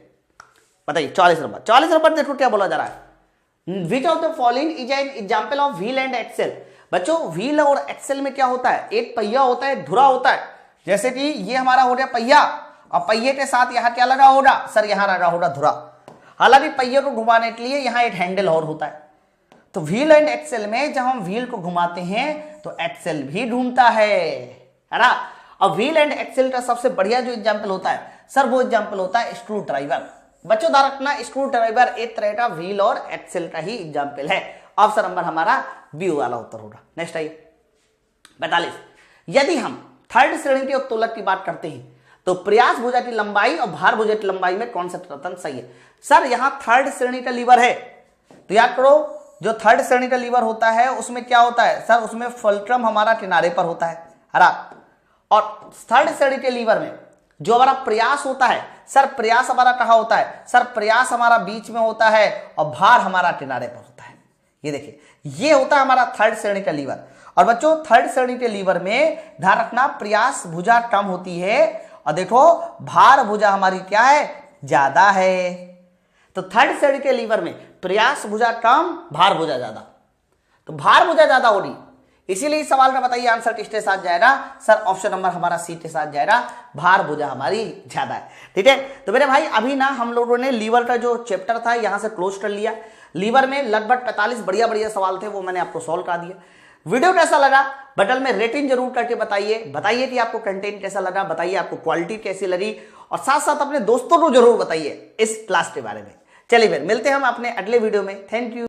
बताइए 40 नंबर देखो क्या बोला जा रहा है, Which of the following is an example of wheel and axle। बच्चों व्हील और एक्सेल में क्या होता है, एक पहिया होता है, धुरा होता है। जैसे कि ये हमारा हो गया पहिया, और पहिए के साथ यहाँ क्या लगा होगा सर, यहाँ लगा होगा धुरा। हालांकि पहिए को घुमाने के लिए यहाँ एक हैंडल और होता है। तो व्हील एंड एक्सेल में जब हम व्हील को घुमाते हैं तो एक्सेल भी घूमता है ना। और व्हील एंड एक्सेल का सबसे बढ़िया जो एग्जाम्पल होता है सर, वो एग्जाम्पल होता है स्क्रू ड्राइवर। बच्चों ध्यान रखना, स्क्रू ड्राइवर एक तरह का व्हील और एक्सेल का ही एग्जाम्पल है। ऑप्शन नंबर हमारा बी वाला उत्तर होगा। नेक्स्ट आइए 45। यदि हम थर्ड श्रेणी के उत्तोलक की बात करते हैं तो प्रयास भुजा की लंबाई और भार भुजा की लंबाई में कौन सा तंत्र सही है। सर यहां थर्ड श्रेणी का लीवर है, तो याद करो जो थर्ड श्रेणी का लीवर होता है उसमें क्या होता है सर, उसमें फुलक्रम हमारा किनारे पर होता है, हरा। और थर्ड श्रेणी के लीवर में जो हमारा प्रयास होता है सर, प्रयास हमारा कहां होता है सर, प्रयास हमारा बीच में होता है और भार हमारा किनारे पर होता है। ये देखिए ये होता है हमारा थर्ड श्रेणी का लीवर। और बच्चों थर्ड श्रेणी के लीवर में ध्यान रखना प्रयास भुजा कम होती है, और देखो भार भुजा हमारी क्या है, ज्यादा है। तो थर्ड श्रेणी के लीवर में प्रयास भुजा कम, भार भुजा ज्यादा, तो भार भुजा ज्यादा होगी, इसीलिए सवाल का बताइए आंसर किसके साथ जाएगा सर, ऑप्शन नंबर हमारा सी के साथ जाएगा, भार भुजा हमारी ज्यादा है। ठीक है, तो मेरे भाई अभी ना हम लोगों ने लीवर का जो चैप्टर था यहां से क्लोज कर लिया। लीवर में लगभग 45 बढ़िया बढ़िया सवाल थे, वो मैंने आपको सॉल्व कर दिया। वीडियो कैसा लगा बटन में रेटिंग जरूर करके बताइए कि आपको कंटेंट कैसा लगा, बताइए आपको क्वालिटी कैसी लगी, और साथ साथ अपने दोस्तों को जरूर बताइए इस क्लास के बारे में। चलिए फिर मिलते हैं हम अपने अगले वीडियो में। Thank you.